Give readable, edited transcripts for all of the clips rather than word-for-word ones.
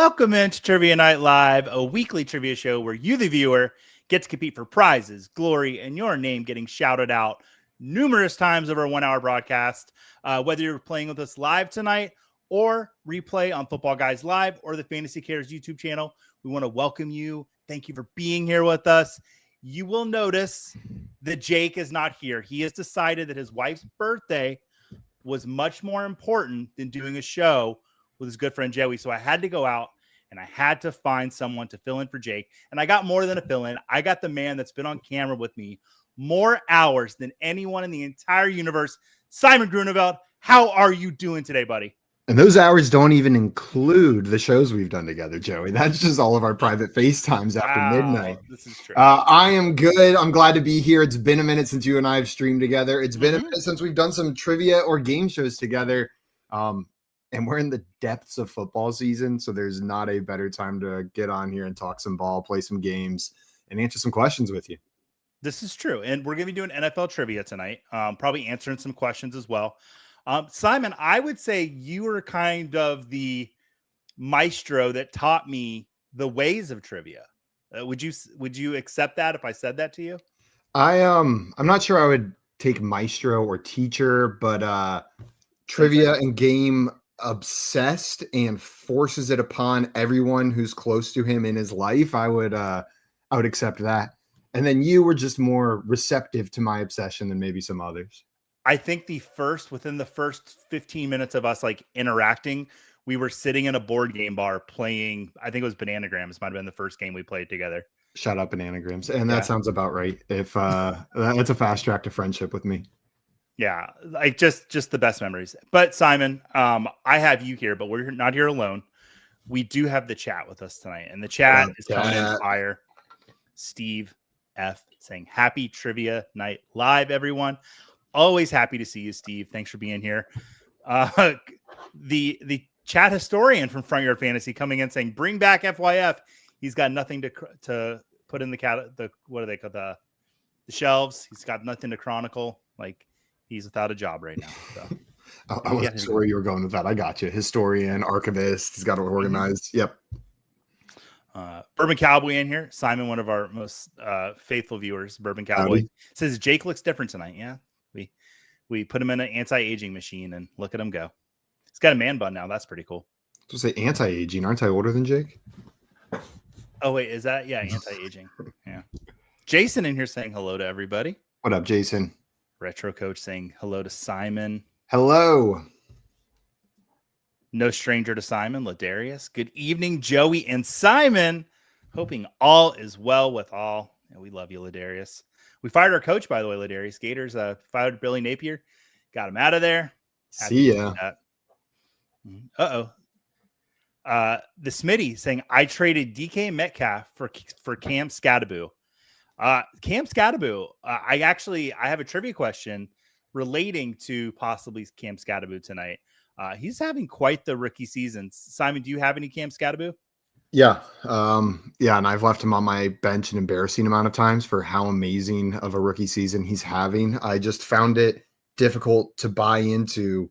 Welcome into Trivia Night Live, a weekly trivia show where you, the viewer, get to compete for prizes, glory, and your name getting shouted out numerous times over a 1 hour broadcast. Whether you're playing with us live tonight or replay on Footballguys Live or the fantasycares YouTube channel, we want to welcome you. Thank you for being here with us. You will notice that Jake is not here. He has decided that his wife's birthday was much more important than doing a show with his good friend Joey. So I had to go out and I had to find someone to fill in for Jake. And I got more than a fill in. I got the man that's been on camera with me more hours than anyone in the entire universe. Simon Grunewald, how are you doing today, buddy? And those hours don't even include the shows we've done together, Joey. That's just all of our private FaceTimes after midnight. This is true. I am good. I'm glad to be here. It's been a minute since you and I have streamed together. It's been a minute since we've done some trivia or game shows together. And we're in the depths of football season, so there's not a better time to get on here and talk some ball, play some games, and answer some questions with you. This is true. And we're going to be doing NFL trivia tonight, probably answering some questions as well. Simon, I would say you were kind of the maestro that taught me the ways of trivia. Would you accept that if I said that to you? I'm not sure I would take maestro or teacher, but trivia and game obsessed and forces it upon everyone who's close to him in his life. I would accept that. And then you were just more receptive to my obsession than maybe some others. I think within the first 15 minutes of us like interacting, we were sitting in a board game bar playing, I think it was Bananagrams, might have been the first game we played together. Shout out Bananagrams. And that sounds about right. If that's a fast track to friendship with me. Yeah, like just the best memories. But Simon, I have you here, but we're not here alone. We do have the chat with us tonight, and the chat is coming in fire. Steve F saying, "Happy Trivia Night Live, everyone." Always happy to see you, Steve. Thanks for being here. The chat historian from Front Yard Fantasy coming in saying, "Bring back FYF." He's got nothing to put in the what are they called, the shelves. He's got nothing to chronicle. Like, he's without a job right now. So. I wasn't sure where you were going with that. I got you. Historian, archivist. He's got it organized. Yep. Bourbon Cowboy in here. Simon, one of our most faithful viewers, Bourbon Cowboy, says Jake looks different tonight. Yeah. We put him in an anti-aging machine and look at him go. He's got a man bun now. That's pretty cool. To say anti-aging, aren't I older than Jake? Oh, wait, is that? Yeah, anti-aging. Yeah. Jason in here saying hello to everybody. What up, Jason? Retro Coach saying hello to Simon. Hello. No stranger to Simon, Ladarius. Good evening, Joey and Simon. Hoping all is well with all. And we love you, Ladarius. We fired our coach, by the way, Ladarius. Gators fired Billy Napier. Got him out of there. See ya. Uh-oh. The Smitty saying, I traded DK Metcalf for Cam Scattaboo. Cam Scattaboo, I have a trivia question relating to possibly Cam Scattaboo tonight. He's having quite the rookie season. Simon, do you have any Cam Scattaboo? Yeah. And I've left him on my bench an embarrassing amount of times for how amazing of a rookie season he's having. I just found it difficult to buy into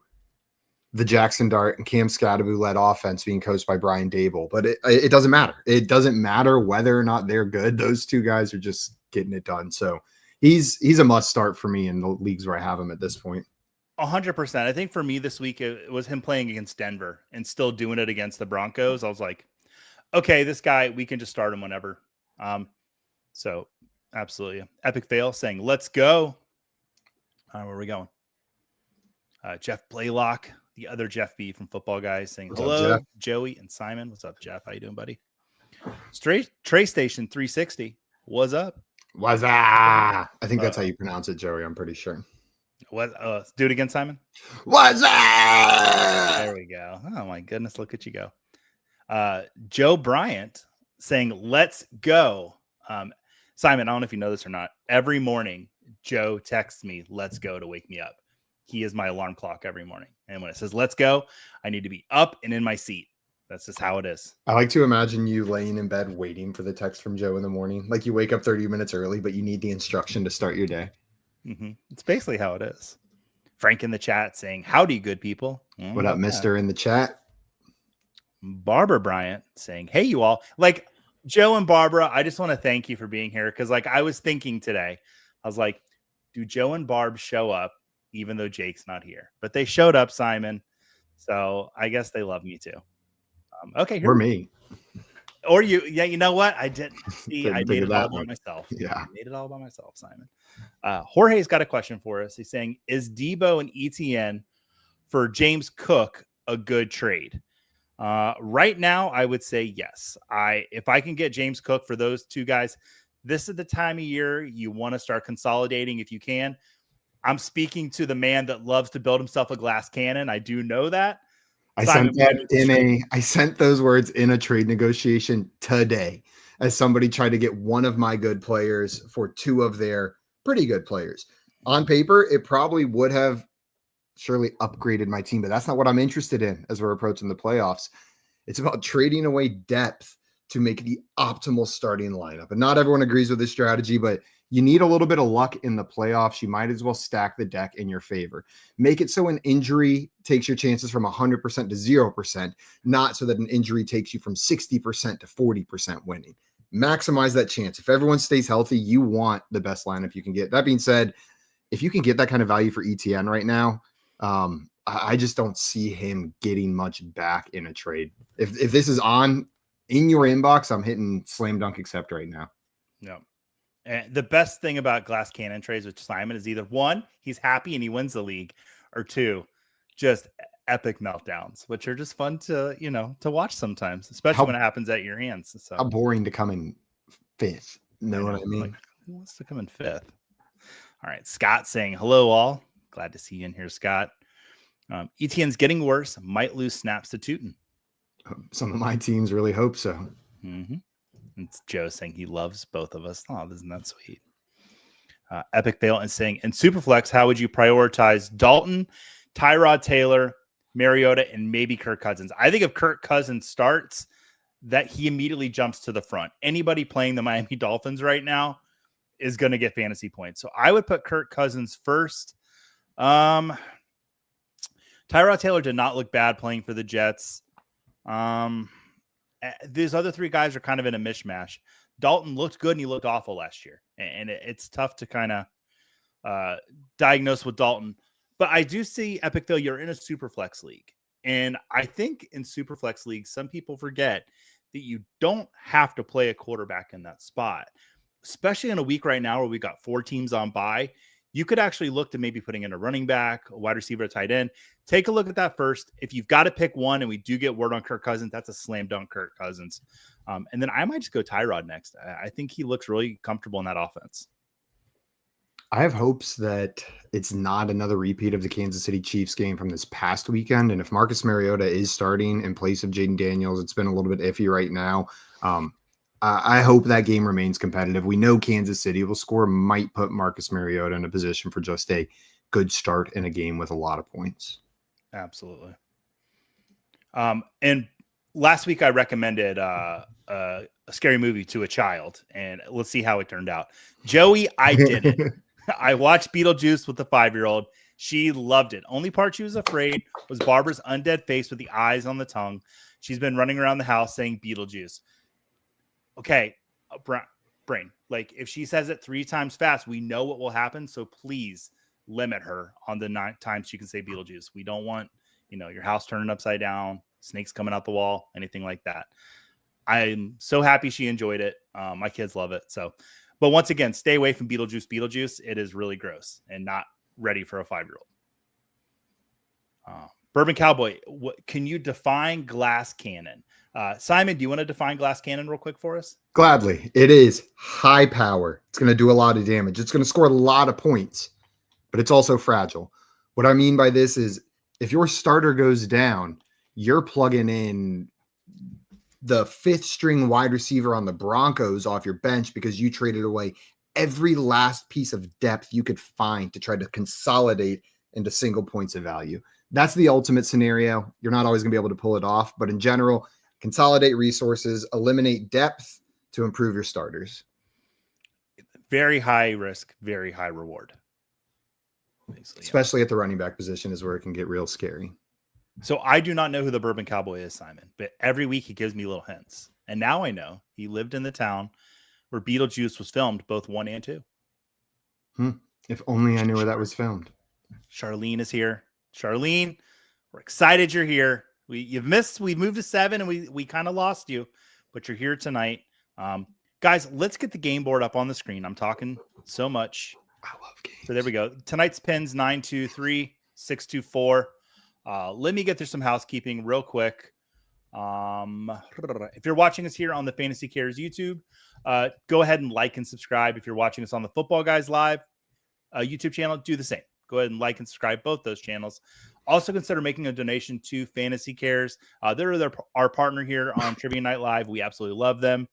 the Jackson Dart and Cam Scattaboo led offense being coached by Brian Dable, but it doesn't matter. It doesn't matter whether or not they're good. Those two guys are just getting it done. So he's a must start for me in the leagues where I have him at this point. 100%. I think for me this week, it was him playing against Denver and still doing it against the Broncos. I was like, okay, this guy, we can just start him whenever. So absolutely. Epic fail saying, let's go. Where are we going? Jeff Blaylock, the other Jeff B from Footballguys saying, hello, up, Joey and Simon. What's up, Jeff? How you doing, buddy? Trey Station 360. What's up? What's up? I think that's how you pronounce it, Joey. I'm pretty sure. What? Do it again, Simon. What's up? There we go. Oh my goodness, look at you go. Joe Bryant saying, let's go. Simon, I don't know if you know this or not. Every morning, Joe texts me, let's go, to wake me up. He is my alarm clock every morning. And when it says, let's go, I need to be up and in my seat. That's just how it is. I like to imagine you laying in bed waiting for the text from Joe in the morning. Like you wake up 30 minutes early, but you need the instruction to start your day. Mm-hmm. It's basically how it is. Frank in the chat saying, howdy, good people. What up, mister in the chat? Barbara Bryant saying, hey, you all. Like, Joe and Barbara, I just want to thank you for being here because, like, I was thinking today, I was like, do Joe and Barb show up even though Jake's not here? But they showed up, Simon. So I guess they love me too. Okay. Or me. Or you. Yeah, you know what? I didn't. See, I Didn't think made of it all that by one. myself. Yeah. I made it all by myself, Simon. Jorge's got a question for us. He's saying, is Debo and ETN for James Cook a good trade? Right now, I would say yes. If I can get James Cook for those two guys, this is the time of year you want to start consolidating if you can. I'm speaking to the man that loves to build himself a glass cannon. I do know that. I Simon, sent those words in a trade negotiation today as somebody tried to get one of my good players for two of their pretty good players. On paper, it probably would have surely upgraded my team, but that's not what I'm interested in as we're approaching the playoffs. It's about trading away depth to make the optimal starting lineup. And not everyone agrees with this strategy, but you need a little bit of luck in the playoffs. You might as well stack the deck in your favor. Make it so an injury takes your chances from 100% to 0%, not so that an injury takes you from 60% to 40% winning. Maximize that chance. If everyone stays healthy, you want the best lineup you can get. That being said, if you can get that kind of value for ETN right now, I just don't see him getting much back in a trade. If this is on in your inbox, I'm hitting slam dunk accept right now. No. And the best thing about glass cannon trades with Simon is either one, he's happy and he wins the league, or two, just epic meltdowns, which are just fun to watch sometimes, especially when it happens at your hands. So how boring to come in fifth. Know what I mean? Like, who wants to come in fifth? All right, Scott saying hello all. Glad to see you in here, Scott. ETN's getting worse. Might lose snaps to Tootin. Some of my teams really hope so. Mm-hmm. It's Joe saying he loves both of us. Oh, isn't that sweet? Epic Fail and saying, in Superflex, how would you prioritize Dalton, Tyrod Taylor, Mariota, and maybe Kirk Cousins? I think if Kirk Cousins starts, that he immediately jumps to the front. Anybody playing the Miami Dolphins right now is going to get fantasy points. So I would put Kirk Cousins first. Tyrod Taylor did not look bad playing for the Jets. These other three guys are kind of in a mishmash. Dalton looked good and he looked awful last year. And it's tough to kind of diagnose with Dalton. But I do see Epic Fail, you're in a Superflex league. And I think in Superflex leagues, some people forget that you don't have to play a quarterback in that spot. Especially in a week right now where we got 4 teams on bye, you could actually look to maybe putting in a running back, a wide receiver, a tight end. Take a look at that first. If you've got to pick one and we do get word on Kirk Cousins, that's a slam dunk Kirk Cousins. And then I might just go Tyrod next. I think he looks really comfortable in that offense. I have hopes that it's not another repeat of the Kansas City Chiefs game from this past weekend. And if Marcus Mariota is starting in place of Jaden Daniels, it's been a little bit iffy right now. I hope that game remains competitive. We know Kansas City will score, might put Marcus Mariota in a position for just a good start in a game with a lot of points. Absolutely. And last week I recommended a scary movie to a child, and let's see how it turned out. Joey, I did it. I watched Beetlejuice with the 5-year-old. She loved it. Only part she was afraid was Barbara's undead face with the eyes on the tongue. She's been running around the house saying Beetlejuice. Okay, brain. Like, if she says it 3 times fast, we know what will happen. So please limit her on the 9 times she can say Beetlejuice. We don't want, your house turning upside down, snakes coming out the wall, anything like that. I'm so happy she enjoyed it. My kids love it. So, but once again, stay away from Beetlejuice. Beetlejuice, it is really gross and not ready for a 5-year-old. Bourbon Cowboy, can you define glass cannon? Simon, do you want to define glass cannon real quick for us? Gladly. It is high power. It's going to do a lot of damage. It's going to score a lot of points, but it's also fragile. What I mean by this is if your starter goes down, you're plugging in the 5th string wide receiver on the Broncos off your bench because you traded away every last piece of depth you could find to try to consolidate into single points of value. That's the ultimate scenario. You're not always going to be able to pull it off, but in general, consolidate resources, eliminate depth to improve your starters. Very high risk, very high reward. Basically, especially at the running back position is where it can get real scary. So I do not know who the Bourbon Cowboy is, Simon, but every week he gives me little hints. And now I know he lived in the town where Beetlejuice was filmed, both 1 and 2. If only I knew where that was filmed. Charlene is here. Charlene, we're excited you're here. We've moved to 7 and we kind of lost you, but you're here tonight. Guys, let's get the game board up on the screen. I'm talking so much. I love games. So there we go. Tonight's pins 923 624. Let me get through some housekeeping real quick. If you're watching us here on the Fantasy Cares YouTube, go ahead and like and subscribe. If you're watching us on the Football Guys Live YouTube channel, do the same. Go ahead and like and subscribe both those channels. Also consider making a donation to Fantasy Cares. They're our partner here on Trivia Night Live. We absolutely love them.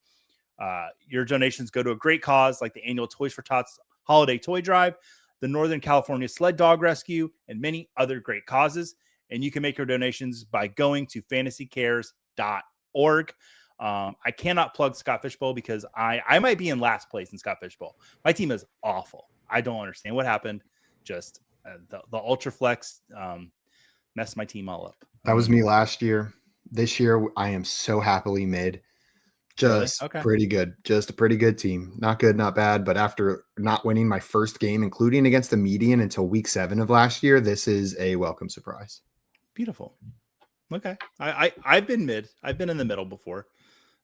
Your donations go to a great cause like the annual Toys for Tots Holiday Toy Drive, the Northern California Sled Dog Rescue, and many other great causes. And you can make your donations by going to fantasycares.org. I cannot plug Scott Fishbowl because I might be in last place in Scott Fishbowl. My team is awful. I don't understand what happened. Just the Ultra Flex messed my team all up. That was me last year. This year, I am so happily mid. Just Really? Okay. Pretty good. Just a pretty good team. Not good, not bad. But after not winning my first game, including against the median until week 7 of last year, this is a welcome surprise. Beautiful. Okay. I've been mid. I've been in the middle before.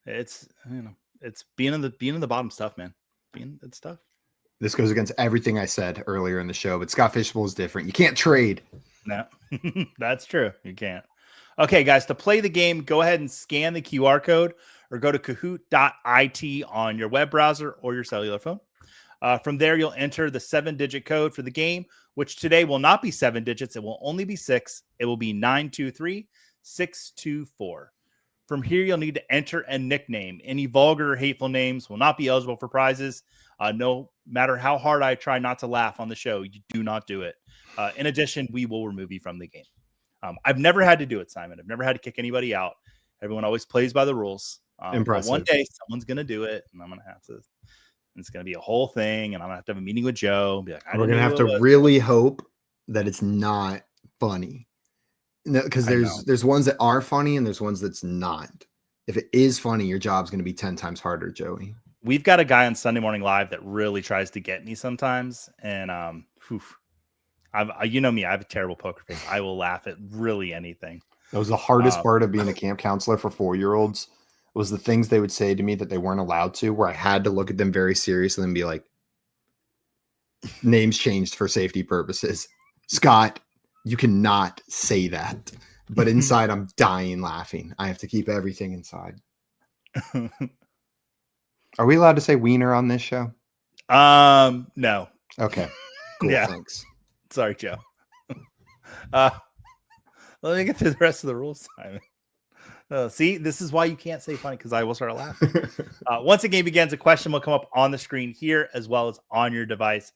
It's it's being in the bottom stuff, man. It's tough. This goes against everything I said earlier in the show, but Scott Fishbowl is different. You can't trade. No, that's true. You can't. Okay, guys, to play the game, go ahead and scan the QR code or go to Kahoot.it on your web browser or your cellular phone. From there, you'll enter the 7-digit code for the game, which today will not be 7 digits. It will only be 6. It will be 923624. From here, you'll need to enter a nickname. Any vulgar or hateful names will not be eligible for prizes. No matter how hard I try not to laugh on the show, you do not do it. In addition, we will remove you from the game. I've never had to do it, Simon. I've never had to kick anybody out. Everyone always plays by the rules. Impressive. One day, someone's going to do it, and I'm going to have to. It's going to be a whole thing, and I'm going to have a meeting with Joe. Be like, we're going to have to really hope that it's not funny. No, because there's ones that are funny and there's ones that's not. If it is funny, your job's going to be 10 times harder, Joey. We've got a guy on Sunday Morning Live that really tries to get me sometimes, and you know me, I have a terrible poker face. I will laugh at really anything. That was the hardest part of being a camp counselor for 4-year-olds. Was the things they would say to me that they weren't allowed to, where I had to look at them very seriously and be like, names changed for safety purposes. Scott, you cannot say that. But inside, I'm dying laughing. I have to keep everything inside. Are we allowed to say wiener on this show? No. Okay. Cool. Yeah. Thanks. Sorry, Joe. Let me get through the rest of the rules, Simon. See, this is why you can't say funny, because I will start laughing. Once the game begins, a question will come up on the screen here as well as on your device.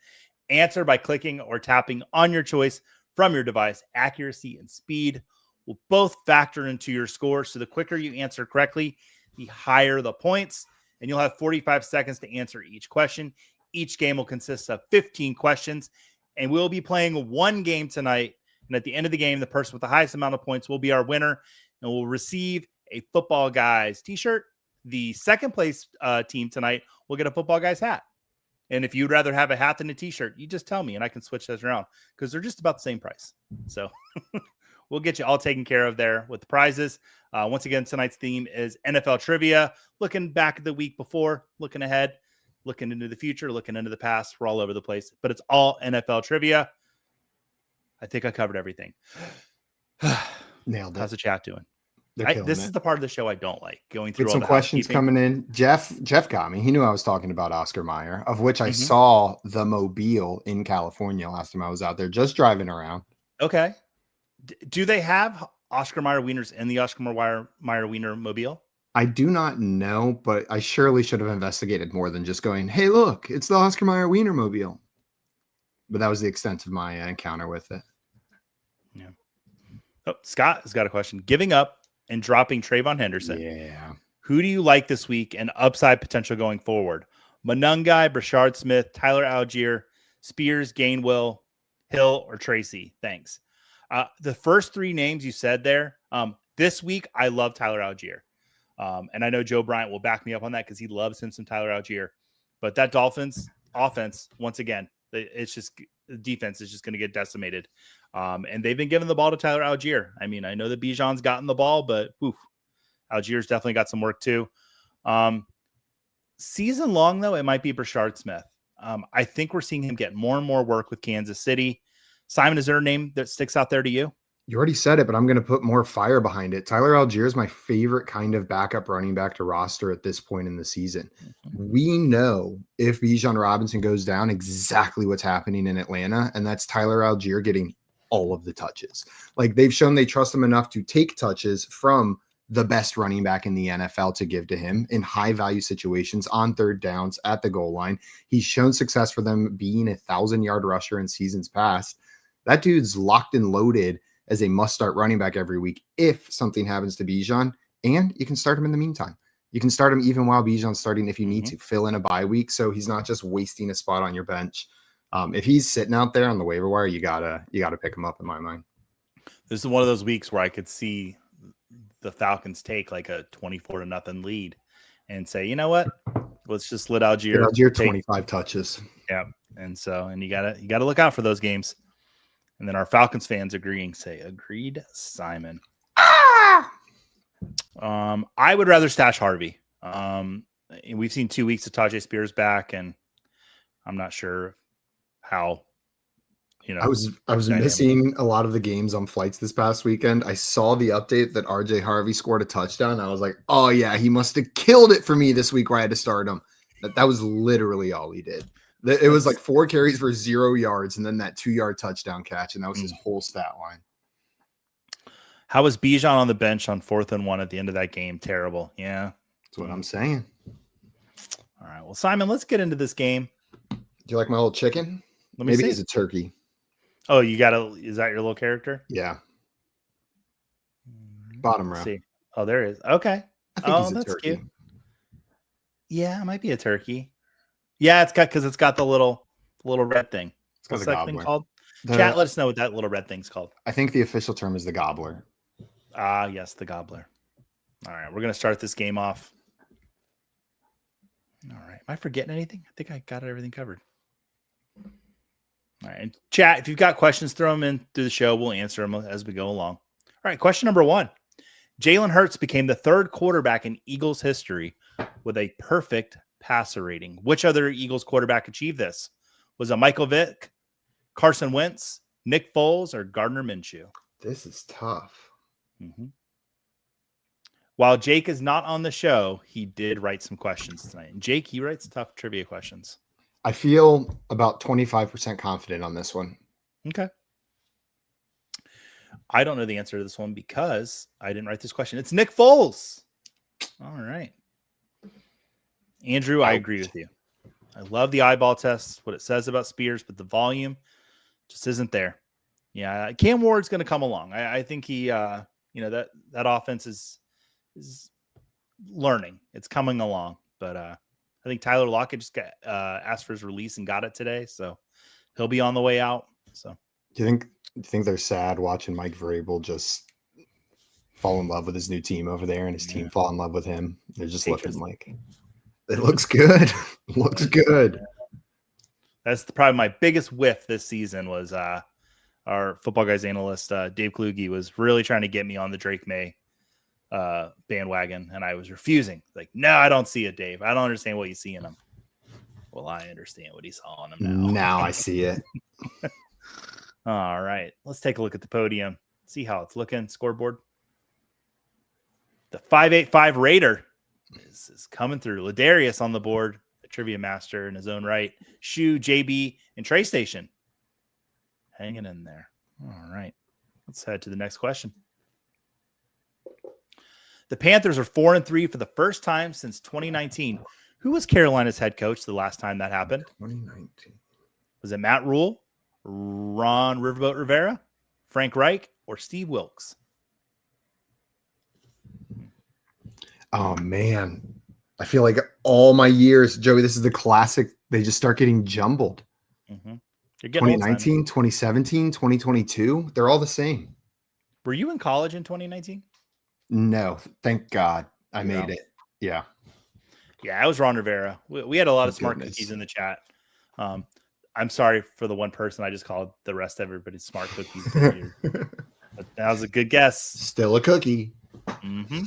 Answer by clicking or tapping on your choice from your device. Accuracy and speed will both factor into your score. So the quicker you answer correctly, the higher the points. And you'll have 45 seconds to answer each question. Each game will consist of 15 questions. And we'll be playing one game tonight. And at the end of the game, the person with the highest amount of points will be our winner and will receive a Football Guys t-shirt. The second place team tonight will get a Football Guys hat. And if you'd rather have a hat than a t-shirt, you just tell me and I can switch those around because they're just about the same price. So we'll get you all taken care of there with the prizes. Once again, tonight's theme is NFL trivia. Looking back at the week before, looking ahead, looking into the future, looking into the past. We're all over the place, but it's all NFL trivia. I think I covered everything. Nailed it. How's the chat doing? This is the part of the show I don't like, going through Get all some the questions coming in. Jeff got me. He knew I was talking about Oscar Mayer, of which I saw the Mobile in California last time I was out there, just driving around. Okay. Do they have Oscar Mayer wieners in the Oscar Mayer wiener Mobile? I do not know, but I surely should have investigated more than just going, hey, look, it's the Oscar Mayer wiener Mobile. But that was the extent of my encounter with it. Yeah. Oh, Scott has got a question. Giving up and dropping Trayvon Henderson. Yeah. Who do you like this week and upside potential going forward? Monungai, Brashard Smith, Tyler Algier, Spears, Gainwell, Hill, or Tracy? Thanks. The first three names you said there, this week, I love Tyler Algier. And I know Joe Bryant will back me up on that because he loves him some Tyler Algier. But that Dolphins offense, once again, it's just the defense is just going to get decimated. And they've been giving the ball to Tyler Algier. I mean, I know that Bijan's gotten the ball, but Algier's definitely got some work too. Season long, though, it might be Brashard Smith. I think we're seeing him get more and more work with Kansas City. Simon, is there a name that sticks out there to you? You already said it, but I'm going to put more fire behind it. Tyler Algier is my favorite kind of backup running back to roster at this point in the season. We know if Bijan Robinson goes down exactly what's happening in Atlanta, and that's Tyler Algier getting all of the touches. Like, they've shown they trust him enough to take touches from the best running back in the NFL to give to him in high value situations on third downs at the goal line. He's shown success for them being 1,000-yard rusher in seasons past. That dude's locked and loaded as a must-start running back every week if something happens to Bijan, and you can start him in the meantime. You can start him even while Bijan's starting if you need to fill in a bye week, so he's not just wasting a spot on your bench. If he's sitting out there on the waiver wire, you gotta pick him up in my mind. This is one of those weeks where I could see the Falcons take like a 24-0 lead and say, you know what, let's just let Algier 25 touches. Yeah, and you gotta look out for those games. And then our Falcons fans say, agreed, Simon. I would rather stash Harvey. We've seen 2 weeks of Tajay Spears back, and I'm not sure how, I was missing a lot of the games on flights this past weekend. I saw the update that RJ Harvey scored a touchdown. I was like, oh yeah, he must have killed it for me this week where I had to start him. That was literally all he did. It was like 4 carries for 0 yards and then that 2-yard touchdown catch. And that was his whole stat line. How was Bijan on the bench on 4th and 1 at the end of that game? Terrible. Yeah. That's what I'm saying. All right. Well, Simon, let's get into this game. Do you like my little chicken? Maybe he's a turkey. Oh, is that your little character? Yeah. Bottom row. See. Oh, there is. Okay. I think he's a that's turkey. cute. Yeah, it might be a turkey. Yeah, it's got the little red thing. What's that thing called? Chat, let us know what that little red thing's called. I think the official term is the gobbler. Yes, the gobbler. All right, we're gonna start this game off. All right, am I forgetting anything? I think I got everything covered. All right, and chat, if you've got questions, throw them in through the show. We'll answer them as we go along. All right, question number 1. Jalen Hurts became the 3rd quarterback in Eagles history with a perfect passer rating. Which other Eagles quarterback achieved this? Was it Michael Vick, Carson Wentz, Nick Foles, or Gardner Minshew? This is tough. While Jake is not on the show, he did write some questions tonight. And Jake, he writes tough trivia questions. I feel about 25% confident on this one. Okay. I don't know the answer to this one because I didn't write this question. It's Nick Foles. All right. Andrew, I agree with you. I love the eyeball test, what it says about Spears, but the volume just isn't there. Yeah, Cam Ward's going to come along. I think he, that offense is learning. It's coming along. But I think Tyler Lockett just got asked for his release and got it today, so he'll be on the way out. So, do you think they're sad watching Mike Vrabel just fall in love with his new team over there, and his team fall in love with him? They're just looking like. It looks good. Looks good. That's probably my biggest whiff this season was our Football Guys analyst, Dave Kluge, was really trying to get me on the Drake May bandwagon, and I was refusing. Like, no, I don't see it, Dave. I don't understand what you see in him. Well, I understand what he saw in him now. Now I see it. All right. Let's take a look at the podium. See how it's looking. Scoreboard. The 585 Raider is coming through. Ladarius on the board, a trivia master in his own right. Shu, JB, and Trey Station hanging in there. All right. Let's head to the next question. The Panthers are 4-3 for the first time since 2019. Who was Carolina's head coach the last time that happened? 2019. Was it Matt Rule, Ron Riverboat Rivera, Frank Reich, or Steve Wilkes? Oh, man. I feel like all my years, Joey, this is the classic. They just start getting jumbled. Mm-hmm. You're getting old, Simon. 2019, 2017, 2022. They're all the same. Were you in college in 2019? No, thank God I You're made out. it. Yeah. Yeah, I was Ron Rivera. We had a lot of smart Goodness. cookies in the chat. I'm sorry for the one person I just called the rest of everybody's smart cookies. But that was a good guess. Still a cookie. Mm-hmm.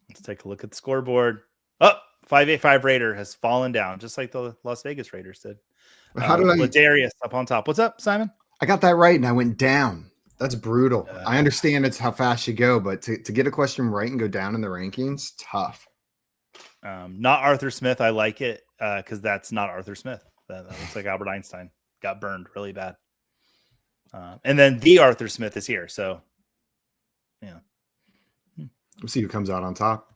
Let's take a look at the scoreboard. Oh, 585 Raider has fallen down, just like the Las Vegas Raiders did. How did I? Ladarius up on top. What's up, Simon? I got that right, and I went down. That's brutal. I understand it's how fast you go, but to get a question right and go down in the rankings, tough. Not Arthur Smith. I like it because that's not Arthur Smith. That looks like Albert Einstein. Got burned really bad. And then the Arthur Smith is here. So, yeah. We'll see who comes out on top.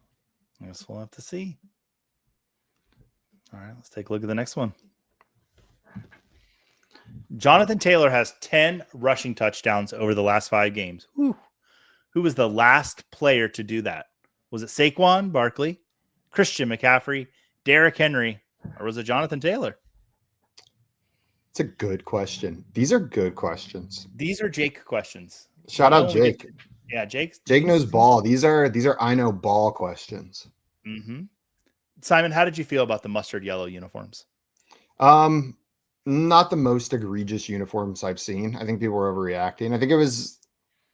I guess we'll have to see. All right, let's take a look at the next one. Jonathan Taylor has 10 rushing touchdowns over the last 5 games. Whew. Who was the last player to do that? Was it Saquon Barkley, Christian McCaffrey, Derrick Henry, or was it Jonathan Taylor? It's a good question. These are good questions. These are Jake questions. Shout out Jake. Yeah, Jake knows ball. These are I know ball questions. Mm-hmm. Simon, how did you feel about the mustard yellow uniforms? Not the most egregious uniforms I've seen. I think people were overreacting. I think it was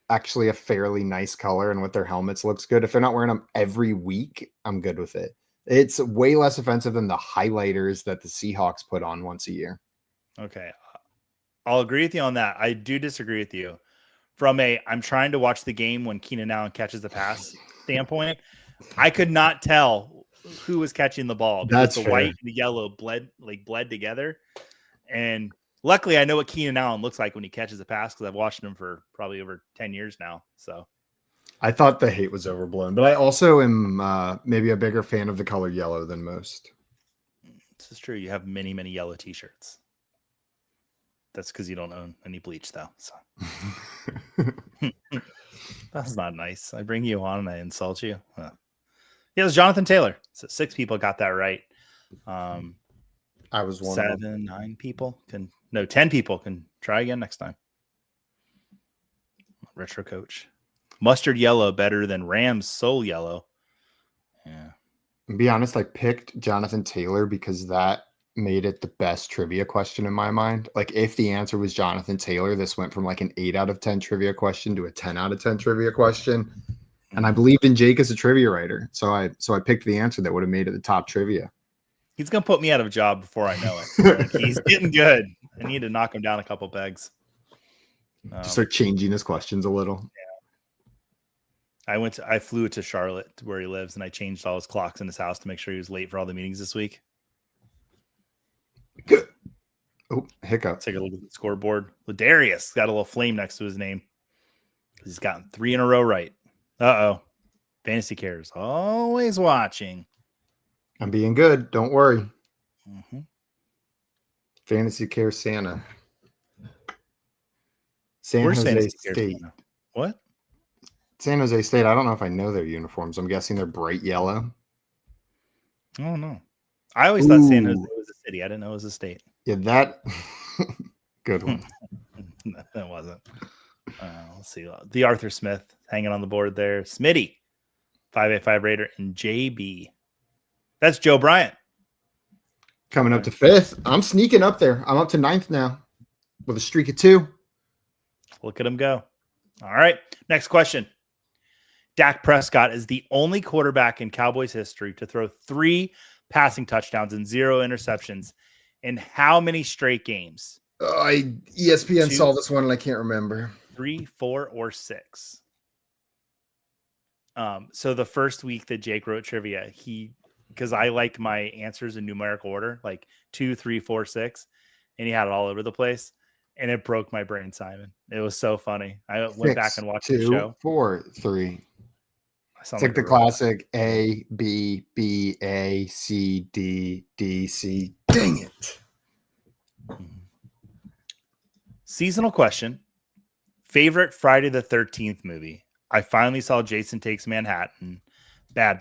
actually a fairly nice color, and with their helmets looks good. If they're not wearing them every week, I'm good with it. It's way less offensive than the highlighters that the Seahawks put on once a year. Okay. I'll agree with you on that. I do disagree with you. From I'm trying to watch the game when Keenan Allen catches the pass standpoint, I could not tell who was catching the ball because the white and the yellow bled together. And luckily, I know what Keenan Allen looks like when he catches a pass because I've watched him for probably over 10 years now. So I thought the hate was overblown, but I also am maybe a bigger fan of the color yellow than most. This is true. You have many, many yellow T-shirts. That's because you don't own any bleach, though. So that's not nice. I bring you on and I insult you. Yeah, it was Jonathan Taylor. So 6 people got that right. I was one. 7, 9 people 10 people can try again next time. Retro coach. Mustard yellow better than Rams soul yellow. Yeah. To be honest, I picked Jonathan Taylor because that made it the best trivia question in my mind. Like if the answer was Jonathan Taylor, this went from like an 8 out of 10 trivia question to a 10 out of 10 trivia question. And I believed in Jake as a trivia writer. So I picked the answer that would have made it the top trivia. He's going to put me out of a job before I know it. Like, he's getting good. I need to knock him down a couple pegs. Just start changing his questions a little. Yeah. I flew to Charlotte to where he lives and I changed all his clocks in his house to make sure he was late for all the meetings this week. Good. Oh, hiccup. Take a look at the scoreboard. Ladarius got a little flame next to his name. He's gotten 3 in a row right. Uh-oh. Fantasy cares. Always watching. I'm being good. Don't worry. Mm-hmm. Fantasy Care Santa. San Where's Jose Fantasy State. Santa? What? San Jose State. I don't know if I know their uniforms. I'm guessing they're bright yellow. Oh, no. I always thought San Jose was a city. I didn't know it was a state. Yeah, that. Good one. That wasn't. Let's see. The Arthur Smith hanging on the board there. Smitty, 585 Raider, and JB. That's Joe Bryant. Coming up to 5th. I'm sneaking up there. I'm up to 9th now with a streak of 2. Look at him go. All right. Next question. Dak Prescott is the only quarterback in Cowboys history to throw 3 passing touchdowns and 0 interceptions in how many straight games? ESPN saw this one and I can't remember. 3, 4, or 6. So the first week that Jake wrote trivia, because I like my answers in numerical order, like 2, 3, 4, 6, and he had it all over the place, and it broke my brain, Simon. It was so funny. I went back and watched the show. 4, 3. It's like the classic A, B, B, A, C, D, D, C. Dang it. Seasonal question. Favorite Friday the 13th movie? I finally saw Jason Takes Manhattan. Bad.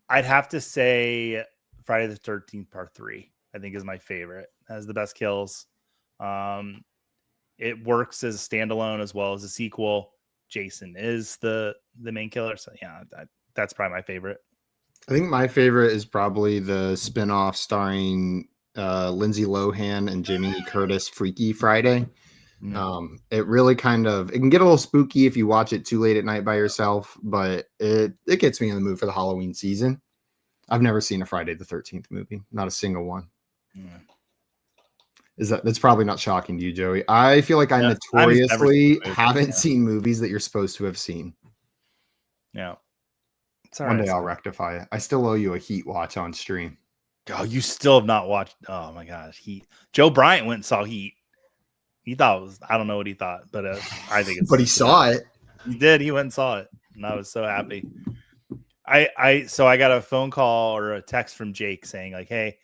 I'd have to say Friday the 13th Part 3, I think, is my favorite. It has the best kills. It works as a standalone as well as a sequel. Jason is the main killer. So yeah, that's probably my favorite. I think my favorite is probably the spinoff starring Lindsay Lohan and Jamie Curtis, Freaky Friday. It really it can get a little spooky if you watch it too late at night by yourself, but it gets me in the mood for the Halloween season. I've never seen a Friday the 13th movie, not a single one. That's probably not shocking to you, Joey. I feel like I notoriously haven't seen movies that you're supposed to have seen. Yeah. One day I'll rectify it. I still owe you a Heat watch on stream. Oh, you still have not watched. Oh my gosh. Heat. Joe Bryant went and saw Heat. He thought it was, I don't know what he thought, but I think it's. But he saw it. He did. He went and saw it. And I was so happy. So I got a phone call or a text from Jake saying like, hey,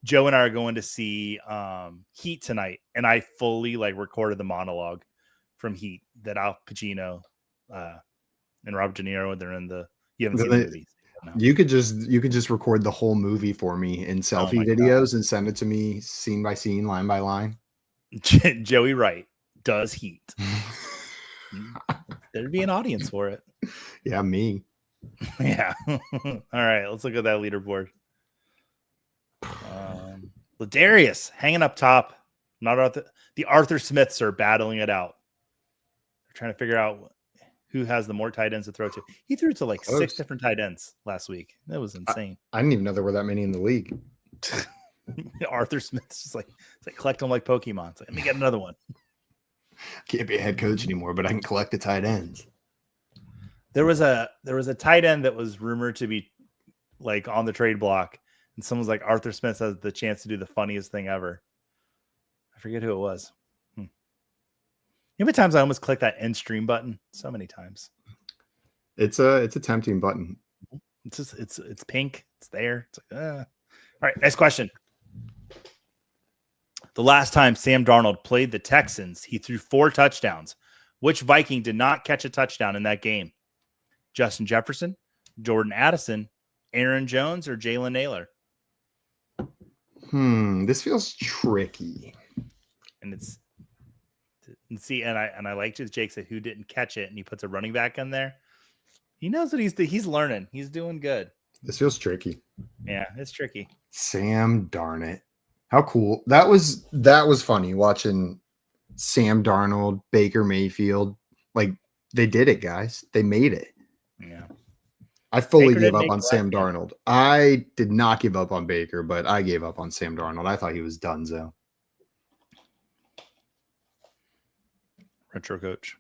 Joe and I are going to see Heat tonight. And I fully recorded the monologue from Heat that Al Pacino and Robert De Niro, they're in the, you haven't seen the movie. No. You could just record the whole movie for me in selfie videos and send it to me scene by scene, line by line. Joey Wright does Heat. There'd be an audience for it. Yeah, me. Yeah. All right, let's look at that leaderboard. Ladarius hanging up top. Not the Arthur Smiths are battling it out. They're trying to figure out who has the more tight ends to throw to. He threw to 6 different tight ends last week. That was insane. I didn't even know there were that many in the league. Arthur Smith's just collect them like Pokemon. It's let me get another one. Can't be a head coach anymore, but I can collect the tight ends. There was a tight end that was rumored to be on the trade block, and someone's like, Arthur Smith has the chance to do the funniest thing ever. I forget who it was. How many times I almost clicked that end stream button? So many times. It's a tempting button. It's just it's pink. It's there. It's All right, next question. The last time Sam Darnold played the Texans, he threw 4 touchdowns. Which Viking did not catch a touchdown in that game? Justin Jefferson, Jordan Addison, Aaron Jones, or Jalen Naylor? This feels tricky. And I liked it. Jake said who didn't catch it, and he puts a running back in there. He knows what he's learning. He's doing good. This feels tricky. Yeah, it's tricky. Sam Darnold. How cool. That was funny watching Sam Darnold, Baker Mayfield. They did it, guys. They made it. Yeah. I fully gave up on Sam Darnold. I did not give up on Baker, but I gave up on Sam Darnold. I thought he was donezo. Retro coach.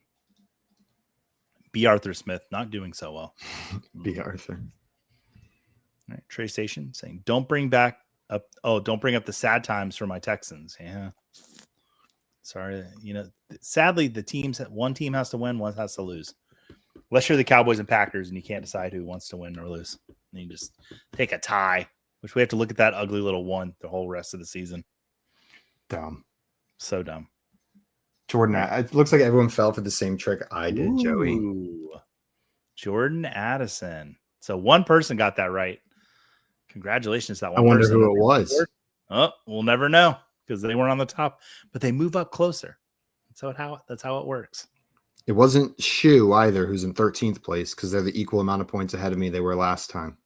B. Arthur Smith, not doing so well. B. Arthur. All right, Trey Station saying, don't bring up the sad times for my Texans. Yeah. Sorry. Sadly, one team has to win, one has to lose. Unless you're the Cowboys and Packers and you can't decide who wants to win or lose. And you just take a tie, which we have to look at that ugly little one the whole rest of the season. Dumb. So dumb. Jordan, it looks like everyone fell for the same trick I did, Joey. Jordan Addison. So one person got that right. Congratulations to that one. I wonder who it was. Oh, we'll never know because they weren't on the top, but they move up closer. That's how it works. It wasn't Shu either, who's in 13th place because they're the equal amount of points ahead of me they were last time.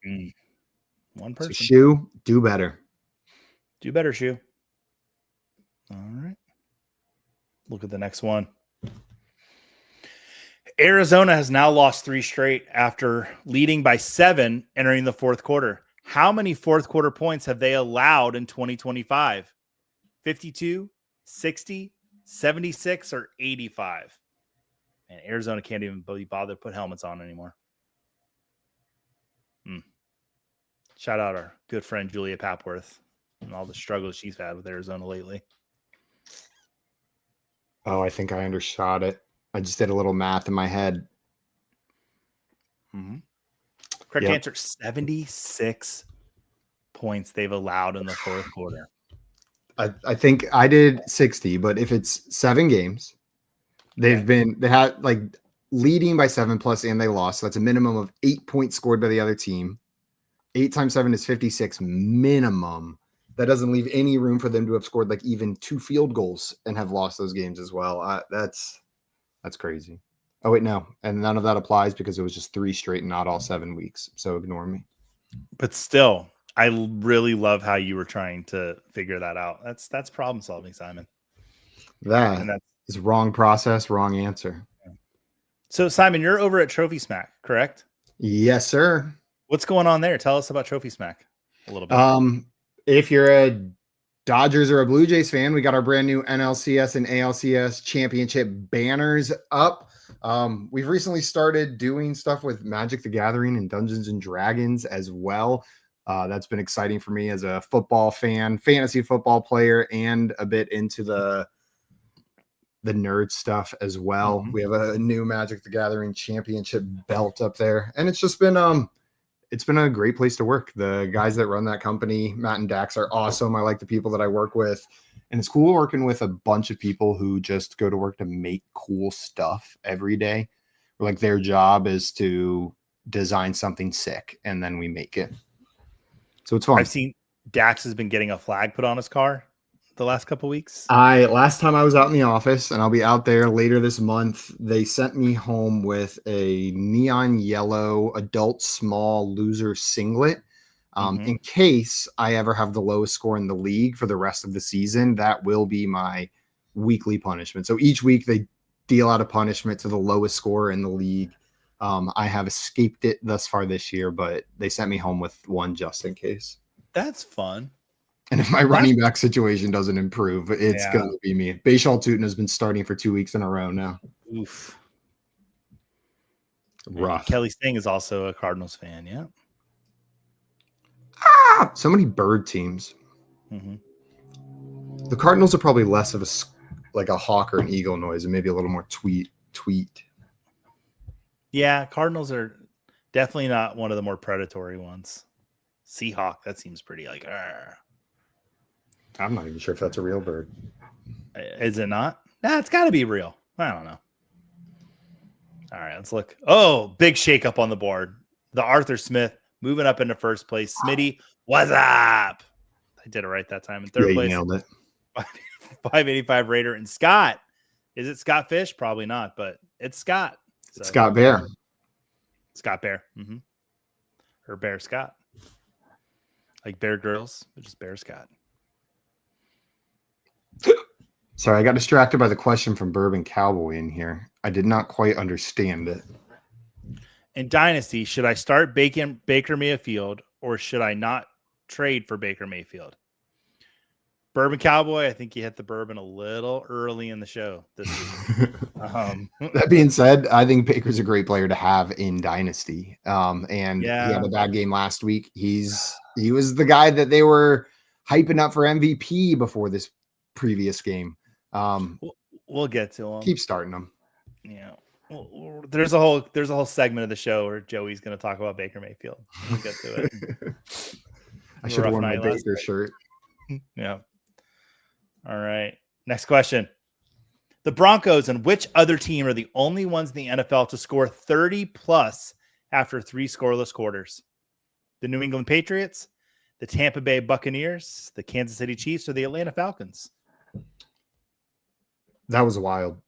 One person. So Shu, do better. Do better, Shu. All right. Look at the next one. Arizona has now lost 3 straight after leading by 7 entering the fourth quarter. How many fourth quarter points have they allowed in 2025? 52, 60, 76, or 85? And Arizona can't even be bothered to put helmets on anymore. Shout out our good friend Julia Papworth and all the struggles she's had with Arizona lately. Oh, I think I undershot it. I just did a little math in my head. Correct answer, 76 points they've allowed in the fourth quarter. I think I did 60, but if it's 7 games, they had leading by 7+ and they lost. So that's a minimum of 8 points scored by the other team. 8 times 7 is 56 minimum. That doesn't leave any room for them to have scored like even 2 field goals and have lost those games as well. That's crazy. Oh, wait, no. And none of that applies because it was just 3 straight and not all 7 weeks. So ignore me. But still, I really love how you were trying to figure that out. That's problem solving, Simon. That is wrong process, wrong answer. So, Simon, you're over at Trophy Smack, correct? Yes, sir. What's going on there? Tell us about Trophy Smack a little bit. If you're a Dodgers or a Blue Jays fan, we got our brand new NLCS and ALCS championship banners up. We've recently started doing stuff with Magic the Gathering and Dungeons and Dragons as well. That's been exciting for me as a football fan, fantasy football player, and a bit into the nerd stuff as well. We have a new Magic the Gathering championship belt up there, and it's just been a great place to work. The guys that run that company, Matt and Dax, are awesome. I like the people that I work with, and it's cool working with a bunch of people who just go to work to make cool stuff every day. Like their job is to design something sick, and then we make it. So it's fun. I've seen Dax has been getting a flag put on his car the last couple weeks. Last time I was out in the office, and I'll be out there later this month, they sent me home with a neon yellow adult small loser singlet. In case I ever have the lowest score in the league for the rest of the season, that will be my weekly punishment. So each week they deal out a punishment to the lowest score in the league. I have escaped it thus far this year, but they sent me home with one just in case. That's fun. And if my running back situation doesn't improve, it's going to be me. Bashal Tootin has been starting for 2 weeks in a row now. Oof. Rough. And Kelly Sting is also a Cardinals fan, yeah. So many bird teams. Mm-hmm. The Cardinals are probably less of a hawk or an eagle noise and maybe a little more tweet. Yeah, Cardinals are definitely not one of the more predatory ones. Seahawk, that seems pretty like, argh. I'm not even sure if that's a real bird. Is it not? Nah, it's got to be real. I don't know. All right, let's look. Oh, big shakeup on the board. The Arthur Smith moving up into first place. Smitty, what's up? I did it right that time. In third place, nailed it. 585 Raider and Scott. Is it Scott Fish? Probably not, but it's Scott. So, it's Scott Bear. Scott Bear. Or Bear Scott. Like Bear Girls, but just Bear Scott. Sorry, I got distracted by the question from Bourbon Cowboy in here. I did not quite understand it. In Dynasty, should I start Baker Mayfield or should I not trade for Baker Mayfield? Bourbon Cowboy, I think you hit the bourbon a little early in the show this week. That being said, I think Baker's a great player to have in Dynasty. And he had a bad game last week. He was the guy that they were hyping up for MVP before this previous game. We'll get to him. Keep starting him. Yeah. Well, there's a whole segment of the show where Joey's going to talk about Baker Mayfield. We'll get to it. I should have worn my Baker shirt. Yeah. All right. Next question. The Broncos and which other team are the only ones in the NFL to score 30 plus after 3 scoreless quarters? The New England Patriots, the Tampa Bay Buccaneers, the Kansas City Chiefs, or the Atlanta Falcons? That was wild.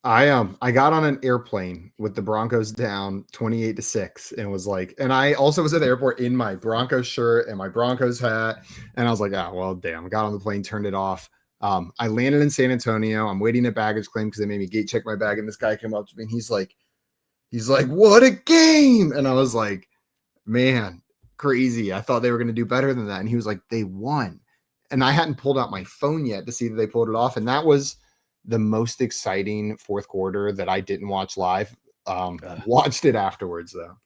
I got on an airplane with the Broncos down 28-6 and was like, and I also was at the airport in my Broncos shirt and my Broncos hat. And I was like, well, damn, I got on the plane, turned it off. I landed in San Antonio. I'm waiting at baggage claim because they made me gate check my bag. And this guy came up to me and he's like, what a game. And I was like, man, crazy. I thought they were going to do better than that. And he was like, they won. And I hadn't pulled out my phone yet to see that they pulled it off. And that was the most exciting fourth quarter that I didn't watch live. Watched it afterwards, though.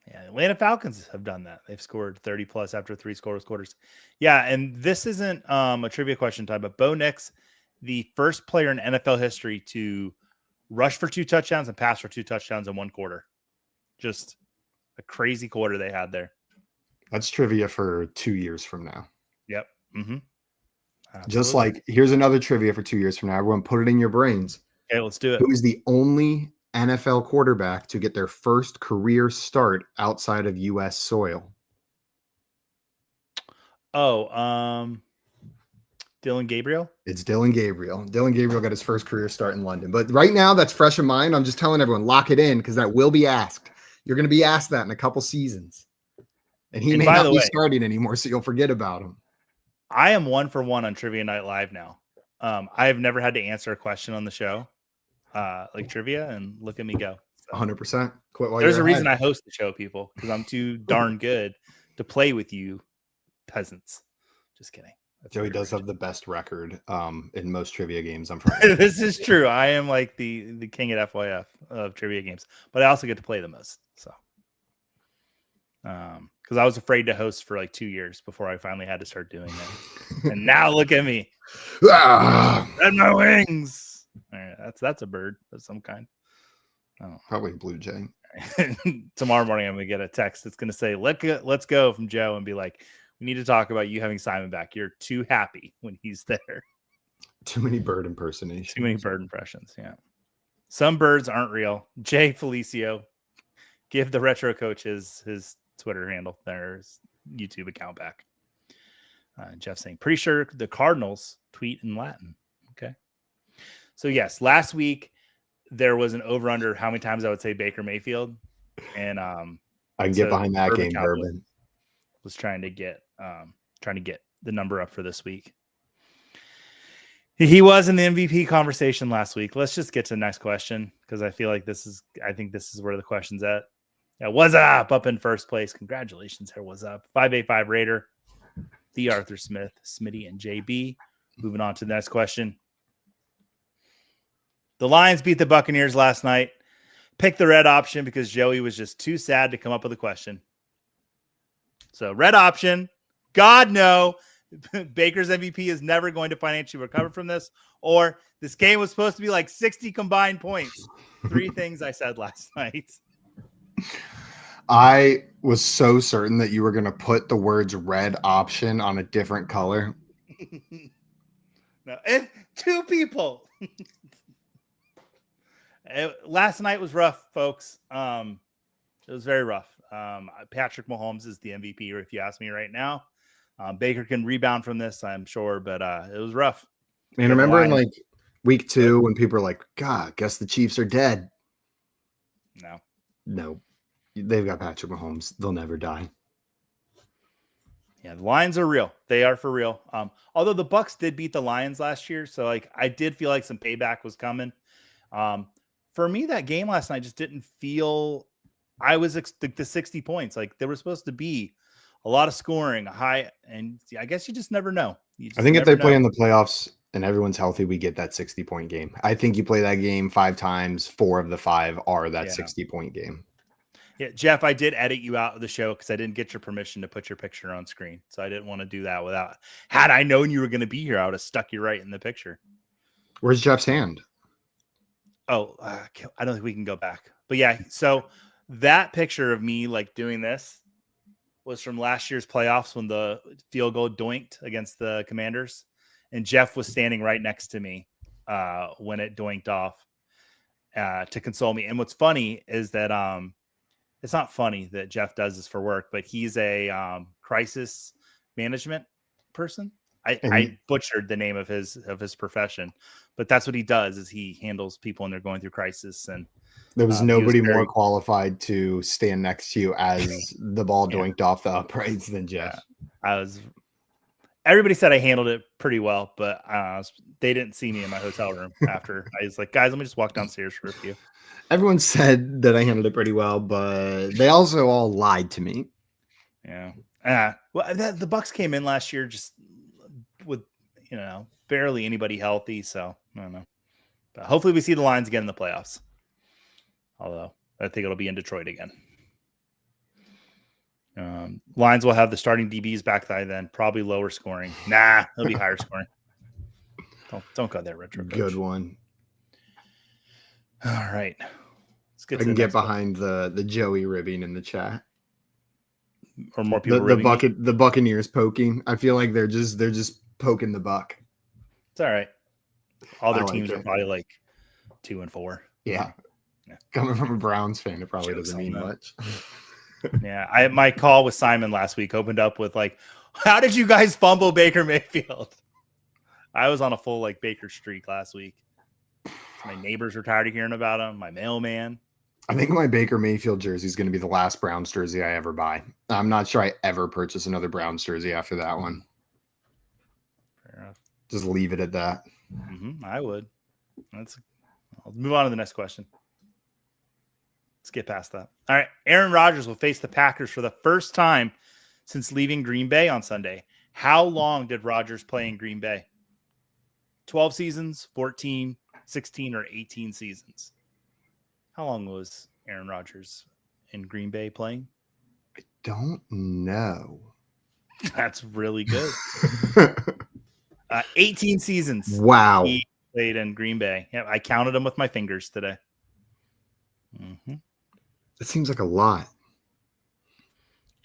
Yeah, Atlanta Falcons have done that. They've scored 30 plus after 3 scoreless quarters. Yeah, and this isn't a trivia question time, but Bo Nix, the first player in NFL history to rush for 2 touchdowns and pass for 2 touchdowns in 1 quarter. Just a crazy quarter they had there. That's trivia for 2 years from now. Yep. Just like, here's another trivia for 2 years from now. Everyone put it in your brains. Okay, let's do it. Who is the only NFL quarterback to get their first career start outside of U.S. soil? Dylan Gabriel. It's Dylan Gabriel. Dylan Gabriel got his first career start in London. But right now, that's fresh in mind. I'm just telling everyone, lock it in because that will be asked. You're going to be asked that in a couple seasons. And he may not be starting anymore, so you'll forget about him. I am 1 for 1 on Trivia Night Live now. I have never had to answer a question on the show, like trivia, and look at me go. So, 100%. There's a reason I host the show, people, because I'm too darn good to play with you peasants. Just kidding. Joey does have the best record in most trivia games. This is true. I am like the king at FYF of trivia games, but I also get to play the most. So, because I was afraid to host for like 2 years before I finally had to start doing it, and now look at me, and my wings. All right, that's a bird of some kind. Oh. Probably a blue jay. Tomorrow morning, I'm gonna get a text that's gonna say "Let's go" from Joe, and be like, "We need to talk about you having Simon back. You're too happy when he's there." Too many bird impersonations. Too many bird impressions. Yeah, some birds aren't real. Jay Felicio, give the retro coach his Twitter handle, there's YouTube account back. Jeff saying, pretty sure the Cardinals tweet in Latin. Okay, so yes, last week there was an over under how many times I would say Baker Mayfield, and I can get behind that game. Bourbon was trying to get the number up for this week. He was in the MVP conversation last week. Let's just get to the next question because I think this is where the question's at. Yeah, what's up in first place? Congratulations, here. What's up? 585 Raider, the Arthur Smith, Smitty, and JB. Moving on to the next question. The Lions beat the Buccaneers last night. Pick the red option because Joey was just too sad to come up with a question. So red option, God no, Baker's MVP is never going to financially recover from this, or this game was supposed to be like 60 combined points. 3 things I said last night. I was so certain that you were going to put the words red option on a different color. No, and 2 people. Last night was rough, folks. It was very rough. Patrick Mahomes is the MVP, if you ask me right now. Baker can rebound from this, I'm sure, but it was rough. And remember in like week 2 when people are like, God, guess the Chiefs are dead. No. They've got Patrick Mahomes. They'll never die. Yeah, the Lions are real. They are for real. Although the Bucs did beat the Lions last year, so like I did feel like some payback was coming. For me, that game last night just didn't feel. I was the 60 points. Like there was supposed to be a lot of scoring, a high, and I guess you just never know. I think if they play in the playoffs and everyone's healthy, we get that 60-point game. I think you play that game 5 times, 4 of the 5 are that 60-point game. Yeah, Jeff, I did edit you out of the show because I didn't get your permission to put your picture on screen. So I didn't want to do that without. Had I known you were going to be here, I would have stuck you right in the picture. Where's Jeff's hand? Oh, I don't think we can go back. But yeah, so that picture of me like doing this was from last year's playoffs when the field goal doinked against the Commanders. And Jeff was standing right next to me when it doinked off to console me. And what's funny is that it's not funny that Jeff does this for work, but he's a crisis management person. I butchered the name of his profession, but that's what he does is he handles people when they're going through crisis. And there was nobody more qualified to stand next to you as the ball doinked off the uprights than Jeff. Everybody said I handled it pretty well, but they didn't see me in my hotel room after. I was like, guys, let me just walk downstairs for a few. Everyone said that I handled it pretty well, but they also all lied to me. Yeah. Well, the Bucs came in last year just with, barely anybody healthy. So I don't know. But hopefully we see the Lions again in the playoffs. Although I think it'll be in Detroit again. Lions will have the starting DBs back by then, probably lower scoring. Nah, it'll be higher scoring. Don't go there, retro coach. Good one. All right. I can get behind the Joey ribbing in the chat. Or more people the Buccaneers poking. I feel like they're just poking the buck. It's all right. All their teams are probably like 2-4. Yeah. Coming from a Browns fan, it probably Jokes doesn't on mean them. much. Yeah, my call with Simon last week opened up with like, how did you guys fumble Baker Mayfield? I was on a full like Baker streak last week. My neighbors were tired of hearing about him. My mailman. I think my Baker Mayfield jersey is going to be the last Browns jersey I ever buy. I'm not sure I ever purchase another Browns jersey after that one. Fair enough. Just leave it at that. I would. I'll move on to the next question. Let's get past that. All right. Aaron Rodgers will face the Packers for the first time since leaving Green Bay on Sunday. How long did Rodgers play in Green Bay? 12 seasons, 14, 16, or 18 seasons? How long was Aaron Rodgers in Green Bay playing? I don't know. That's really good. 18 seasons. Wow. He played in Green Bay. Yeah, I counted them with my fingers today. It seems like a lot.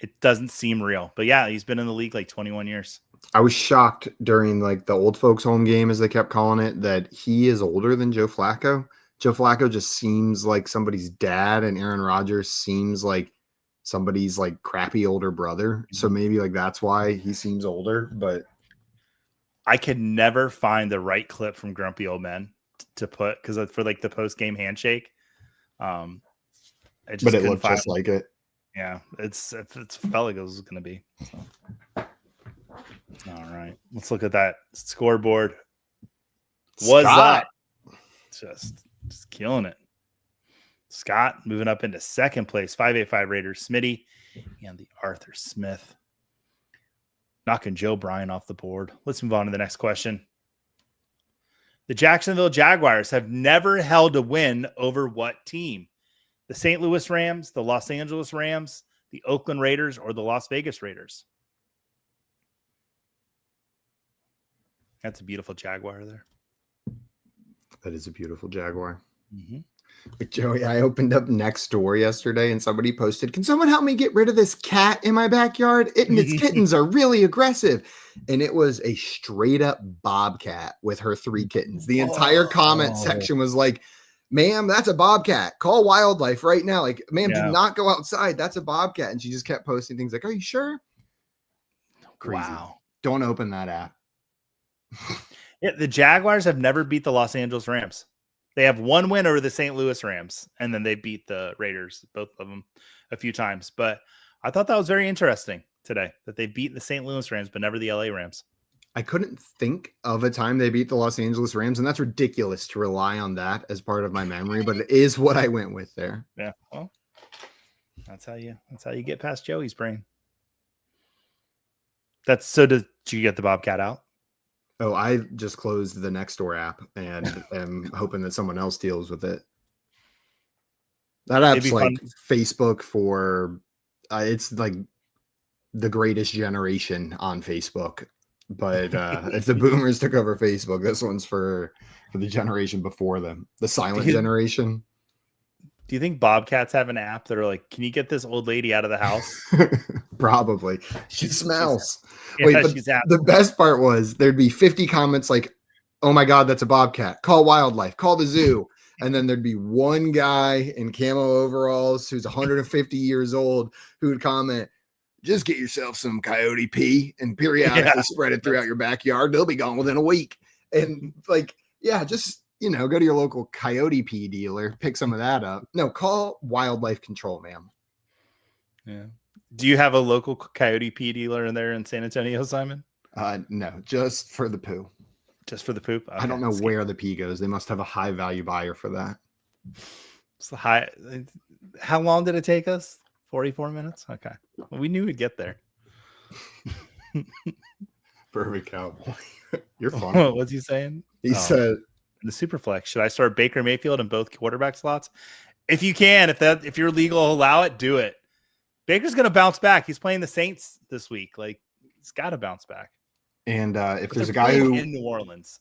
It doesn't seem real. But yeah, he's been in the league like 21 years. I was shocked during like the old folks home game, as they kept calling it, that he is older than Joe Flacco. Joe Flacco just seems like somebody's dad, and Aaron Rodgers seems like somebody's like crappy older brother. So maybe like that's why he seems older. But I could never find the right clip from Grumpy Old Men to put, because for like the post game handshake. But it looked just like it. Yeah, it's felt like it was going to be. So. All right, let's look at that scoreboard. What's up? Just killing it. Scott moving up into second place. 585 Raiders, Smitty, and the Arthur Smith knocking Joe Bryan off the board. Let's move on to the next question. The Jacksonville Jaguars have never held a win over what team? The St. Louis Rams, the Los Angeles Rams, the Oakland Raiders, or the Las Vegas Raiders? That's a beautiful Jaguar there. That is a beautiful Jaguar. But Joey, I opened up Nextdoor yesterday and somebody posted, "Can someone help me get rid of this cat in my backyard? It and its kittens are really aggressive." And it was a straight up bobcat with her 3 kittens. The entire comment section was like, "Ma'am, that's a bobcat. Call wildlife right now. Like, ma'am, do not go outside. That's a bobcat." And she just kept posting things like, "Are you sure?" Crazy. Wow. Don't open that app. Yeah, the Jaguars have never beat the Los Angeles Rams. They have one win over the St. Louis Rams, and then they beat the Raiders, both of them, a few times. But I thought that was very interesting today, that they beat the St. Louis Rams, but never the LA Rams. I couldn't think of a time they beat the Los Angeles Rams, and that's ridiculous to rely on that as part of my memory, but it is what I went with there. Yeah, well, that's how you get past Joey's brain. Did you get the Bobcat out? Oh, I just closed the Nextdoor app and am hoping that someone else deals with it. That app's like Facebook for it's like the greatest generation on Facebook. But if the boomers took over Facebook, this one's for the generation before them, the silent generation. Do you think Bobcats have an app that are like, "Can you get this old lady out of the house?" Probably. She smells. Yeah, wait, but the best part was there'd be 50 comments like, "Oh my God, that's a bobcat. Call wildlife. Call the zoo." And then there'd be one guy in camo overalls who's 150 years old who would comment, "Just get yourself some coyote pee and periodically spread it throughout your backyard. They'll be gone within a week." And like, yeah, just, go to your local coyote pee dealer, pick some of that up. No, call wildlife control, ma'am. Yeah. Do you have a local coyote pee dealer in there in San Antonio, Simon? No, just for the poo. Just for the poop? Okay. I don't know where the pee goes. They must have a high value buyer for that. It's the high. How long did it take us? 44 minutes? Okay. Well, we knew we'd get there. Perfect cowboy. You're funny. What's he saying? He said the Superflex. Should I start Baker Mayfield in both quarterback slots? If you can, if you're legal, allow it, do it. Baker's gonna bounce back. He's playing the Saints this week. Like, he's gotta bounce back. And if there's a guy who in New Orleans,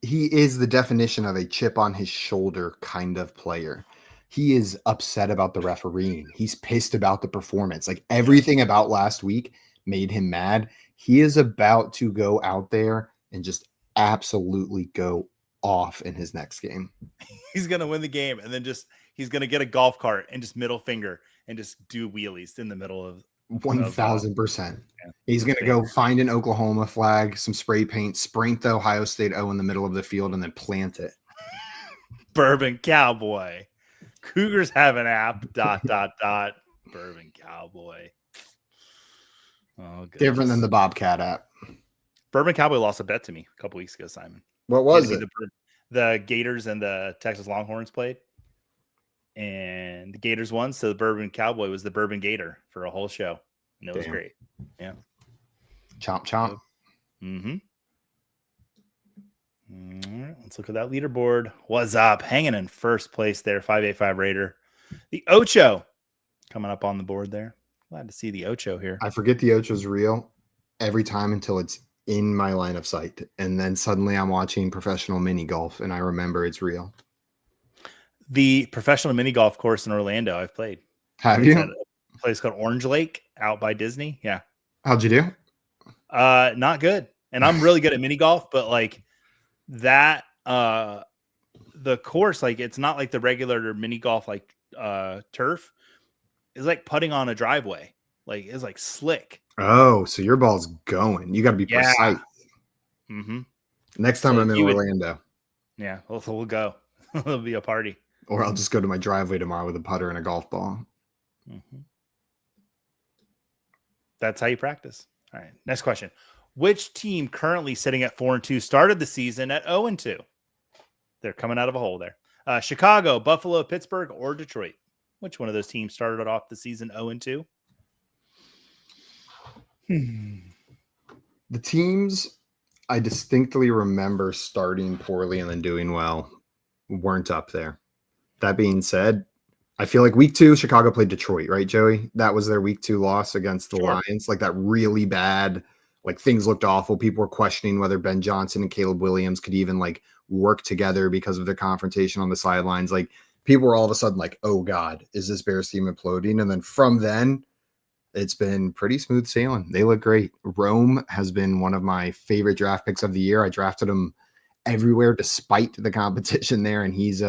he is the definition of a chip on his shoulder kind of player. He is upset about the refereeing. He's pissed about the performance. Like, everything about last week made him mad. He is about to go out there and just absolutely go off in his next game. He's going to win the game and then just he's gonna get a golf cart and just middle finger and just do wheelies in the middle of 1000%. yeah, He's going to go find an Oklahoma flag, some spray paint, sprint the Ohio State O in the middle of the field, and then plant it. Bourbon Cowboy. Cougars have an app. ... Bourbon Cowboy. Oh, goodness. Different than the Bobcat app. Bourbon Cowboy lost a bet to me a couple weeks ago, Simon. What was it? The Gators and the Texas Longhorns played. And the Gators won, so the Bourbon Cowboy was the Bourbon Gator for a whole show. And it was great. Yeah. Chomp, chomp. Mm-hmm. All right, let's look at that leaderboard. What's up? Hanging in first place there, 585 Raider. The Ocho coming up on the board there. Glad to see the Ocho here. I forget the Ocho's real every time until it's in my line of sight. And then suddenly I'm watching professional mini golf and I remember it's real. The professional mini golf course in Orlando I've played. Have you? At a place called Orange Lake out by Disney. Yeah. How'd you do? Not good. And I'm really good at mini golf, but like that, the course, like it's not like the regular mini golf, like turf. It's like putting on a driveway. Like it's like slick. Oh, so your ball's going. You got to be precise. Mm-hmm. Next time I'm in Orlando. Yeah, we'll go. It'll be a party. Or I'll just go to my driveway tomorrow with a putter and a golf ball. Mm-hmm. That's how you practice. All right. Next question. Which team currently sitting at 4-2 started the season at 0-2? They're coming out of a hole there. Chicago, Buffalo, Pittsburgh, or Detroit? Which one of those teams started off the season 0-2? The teams I distinctly remember starting poorly and then doing well weren't up there. That being said, I feel like week 2, Chicago played Detroit, right, Joey? That was their week 2 loss against the Lions. Like that really bad, like things looked awful. People were questioning whether Ben Johnson and Caleb Williams could even like work together because of their confrontation on the sidelines. Like people were all of a sudden like, oh God, is this Bears team imploding? And then from then, it's been pretty smooth sailing. They look great. Rome has been one of my favorite draft picks of the year. I drafted him everywhere despite the competition there, and he's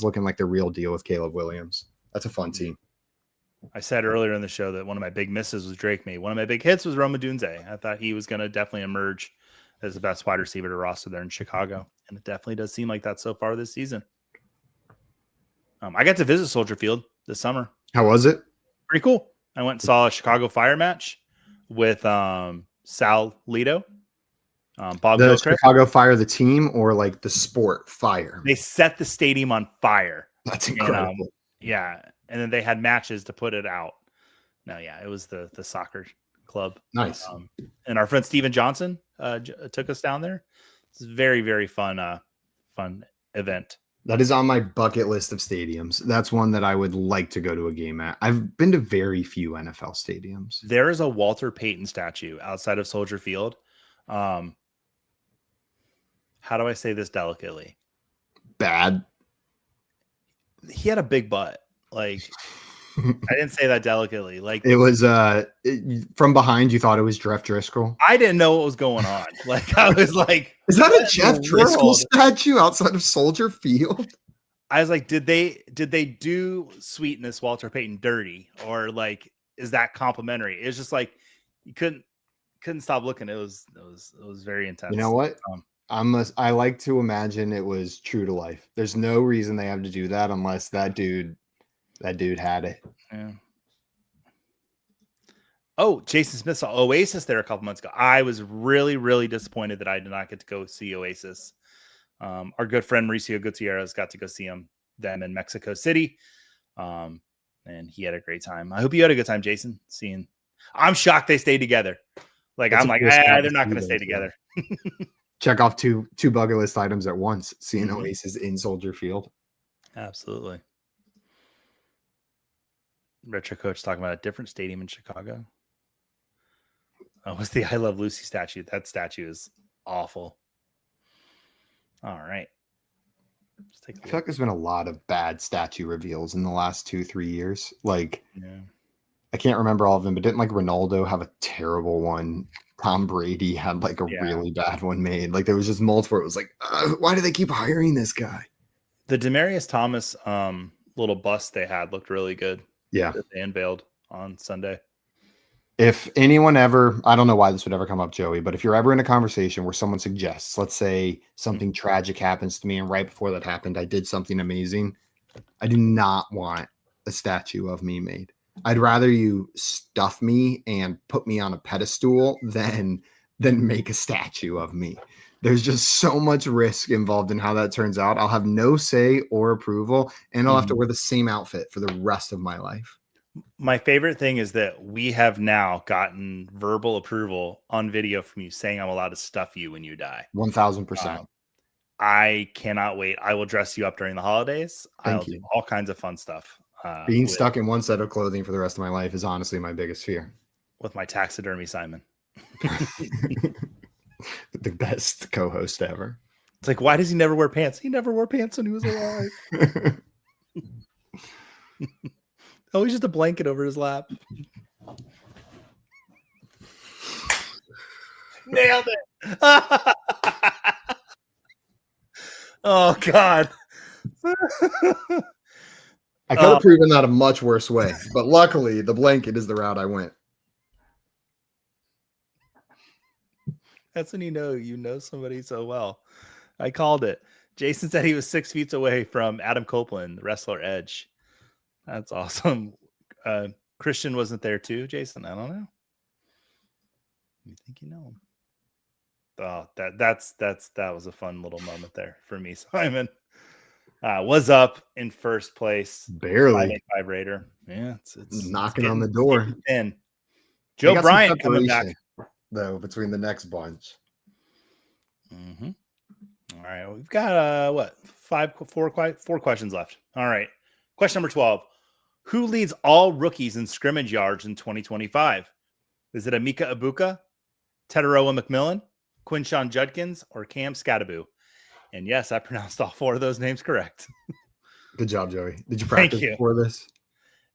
looking like the real deal with Caleb Williams. That's a fun team. I said earlier in the show that one of my big misses was Drake May. One of my big hits was Roma Dunze. I thought he was going to definitely emerge as the best wide receiver to roster there in Chicago, and it definitely does seem like that so far this season. I got to visit Soldier Field this summer. How was it? Pretty cool. I went and saw a Chicago Fire match with Sal Lito. Bob the Gilchrist. Chicago Fire, the team, or like the sport fire? They set the stadium on fire. That's incredible. And, yeah. And then they had matches to put it out. No, yeah, it was the soccer club. Nice. And our friend Steven Johnson took us down there. It's a very, very fun event. That is on my bucket list of stadiums. That's one that I would like to go to a game at. I've been to very few NFL stadiums. There is a Walter Payton statue outside of Soldier Field. How do I say this delicately? Bad. He had a big butt. Like, I didn't say that delicately. Like, it was from behind, you thought it was Jeff Driscoll. I didn't know what was going on. Like, I was like, is that a Jeff Driscoll statue outside of Soldier Field? I was like, did they do Sweetness Walter Payton dirty, or like, is that complimentary? It's just like you couldn't stop looking. It was very intense. You know what? I like to imagine it was true to life. There's no reason they have to do that unless that dude had it. Yeah. Oh, Jason Smith saw Oasis there a couple months ago. I was really, really disappointed that I did not get to go see Oasis. Our good friend Mauricio Gutierrez got to go see them in Mexico City. And he had a great time. I hope you had a good time, Jason. I'm shocked they stayed together. Like, I'm like, they're not going to stay together. Check off two bucket list items at once. Seeing Oasis in Soldier Field. Absolutely. Retro Coach talking about a different stadium in Chicago. Oh, what's the I Love Lucy statue? That statue is awful. All right. I feel like there's been a lot of bad statue reveals in the last 2-3 years. Like, I can't remember all of them, but didn't like Ronaldo have a terrible one? Tom Brady had like a really bad one made. Like there was just multiple. It was like, why do they keep hiring this guy? The Demaryius Thomas little bust they had looked really good. Yeah. That they unveiled on Sunday. If anyone ever, I don't know why this would ever come up, Joey, but if you're ever in a conversation where someone suggests, let's say something tragic happens to me, and right before that happened, I did something amazing, I do not want a statue of me made. I'd rather you stuff me and put me on a pedestal than make a statue of me. There's just so much risk involved in how that turns out. I'll have no say or approval, and I'll have to wear the same outfit for the rest of my life. My favorite thing is that we have now gotten verbal approval on video from you saying I'm allowed to stuff you when you die. 1000%. I cannot wait. I will dress you up during the holidays. I'll do all kinds of fun stuff. Being stuck in one set of clothing for the rest of my life is honestly my biggest fear. With my taxidermy Simon. The best co-host ever. It's like, why does he never wear pants? He never wore pants when he was alive. Always just a blanket over his lap. Nailed it. Oh, God. I could have proven that a much worse way, but luckily the blanket is the route I went. That's when you know somebody so well. I called it. Jason said he was 6 feet away from Adam Copeland, the wrestler Edge. That's awesome. Christian wasn't there too, Jason. I don't know. You think you know him? Oh, that was a fun little moment there for me, Simon. Was up in first place. Barely. 5-5 Raider. Yeah, it's knocking on the door. Joe Bryant coming back though between the next bunch. All right, we've got four questions left. All right, question number 12: who leads all rookies in scrimmage yards in 2025? Is it Emeka Ibuka, Teteroa McMillan, Quinshawn Judkins, or Cam Skattebo? And yes, I pronounced all 4 of those names correct. Good job, Joey. Did you practice before this?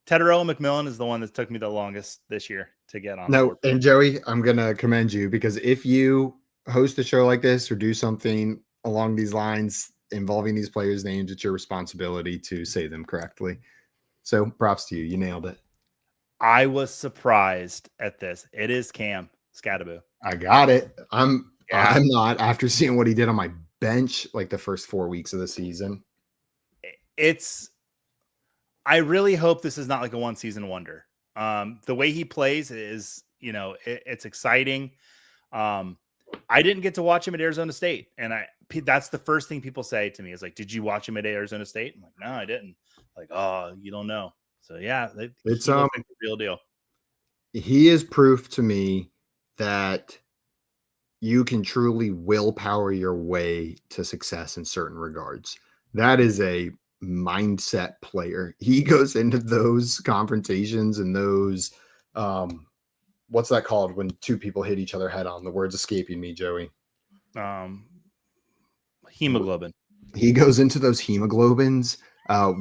Teteroa McMillan is the one that took me the longest this year to get on. No, and Joey, I'm going to commend you because if you host a show like this or do something along these lines involving these players' names, it's your responsibility to say them correctly. So props to you. You nailed it. I was surprised at this. It is Cam Skattebo. I got it. I'm not, after seeing what he did on my bench like the first 4 weeks of the season. I really hope this is not like a one season wonder. The way he plays is, it's exciting. I didn't get to watch him at Arizona State, and that's the first thing people say to me is like, did you watch him at Arizona State? I'm like, no, I didn't. Like, oh, you don't know. So yeah, it's a real deal. He is proof to me that you can truly willpower your way to success in certain regards. That is a mindset player. He goes into those confrontations and those, what's that called when 2 people hit each other head on? The word's escaping me, Joey. Hemoglobin. He goes into those hemoglobins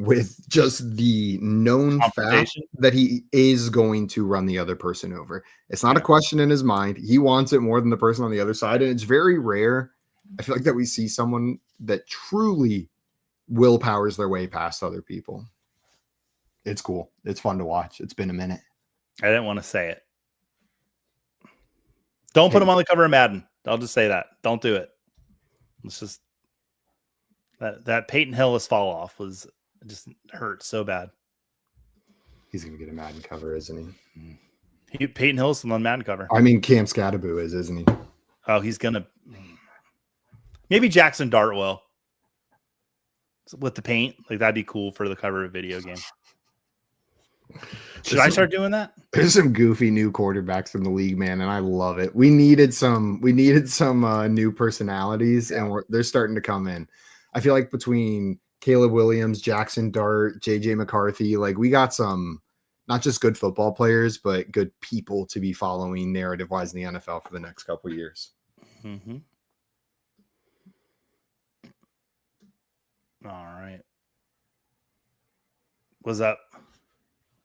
with just the known fact that he is going to run the other person over. It's not a question in his mind. He wants it more than the person on the other side. And it's very rare, I feel like, that we see someone that truly willpowers their way past other people. It's cool. It's fun to watch. It's been a minute. I didn't want to say it. Don't put him on the cover of Madden. I'll just say that. Don't do it. It's just that Peyton Hillis fall off was just hurt so bad. He's gonna get a Madden cover, isn't he? Peyton Hillis on Madden cover. I mean, Cam Skattebo isn't he? Oh, he's gonna. Maybe Jackson Dart will. With the paint, like that'd be cool for the cover of a video game. Should I start doing that? There's some goofy new quarterbacks in the league, man, and I love it. We needed some new personalities, and they're starting to come in. I feel like between Caleb Williams, Jackson Dart, JJ McCarthy, like we got some not just good football players, but good people to be following narrative-wise in the NFL for the next couple of years. Mm-hmm. All right. What's up?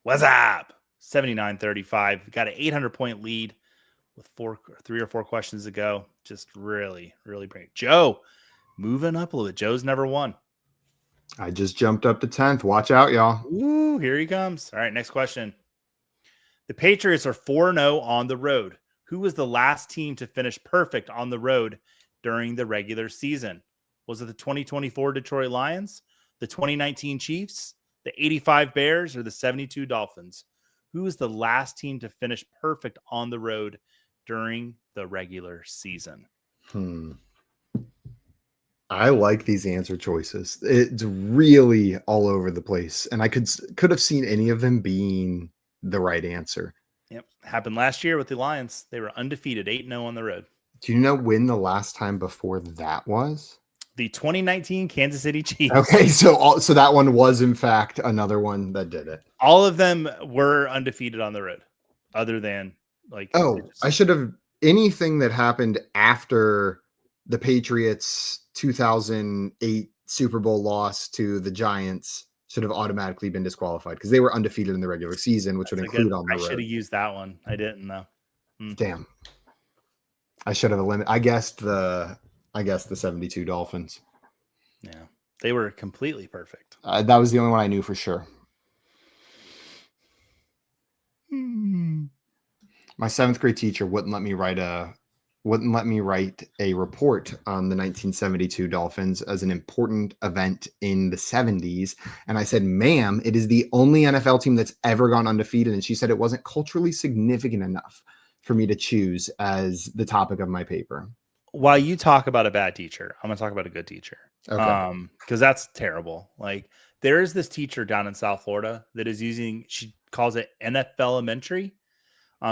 79-35. We got an 800-point lead with 3 or 4 questions to go. Just really, really great. Joe, moving up a little bit. Joe's never won. I just jumped up to 10th. Watch out, y'all. Ooh, here he comes. All right, next question. The Patriots are 4-0 on the road. Who was the last team to finish perfect on the road during the regular season? Was it the 2024 Detroit Lions, the 2019 Chiefs, the 85 Bears, or the 72 Dolphins? Who was the last team to finish perfect on the road during the regular season? I like these answer choices. It's really all over the place, and I could have seen any of them being the right answer. Yep. Happened last year with the Lions. They were undefeated, 8-0 on the road. Do you know when the last time before that was? The 2019 Kansas City Chiefs. Okay, so that one was in fact another one that did it. All of them were undefeated on the road, other than I should have anything that happened after the Patriots 2008 Super Bowl loss to the Giants should have automatically been disqualified because they were undefeated in the regular season, which would include on the road. I should have used that one. I didn't though. Damn. I should have eliminated. I guessed the 72 Dolphins. Yeah, they were completely perfect. That was the only one I knew for sure. My 7th grade teacher wouldn't let me write a report on the 1972 Dolphins as an important event in the 70s. And I said, ma'am, it is the only NFL team that's ever gone undefeated. And she said it wasn't culturally significant enough for me to choose as the topic of my paper. While you talk about a bad teacher, I'm going to talk about a good teacher. Okay. Because that's terrible. Like, there is this teacher down in South Florida that is she calls it NFL Elementary.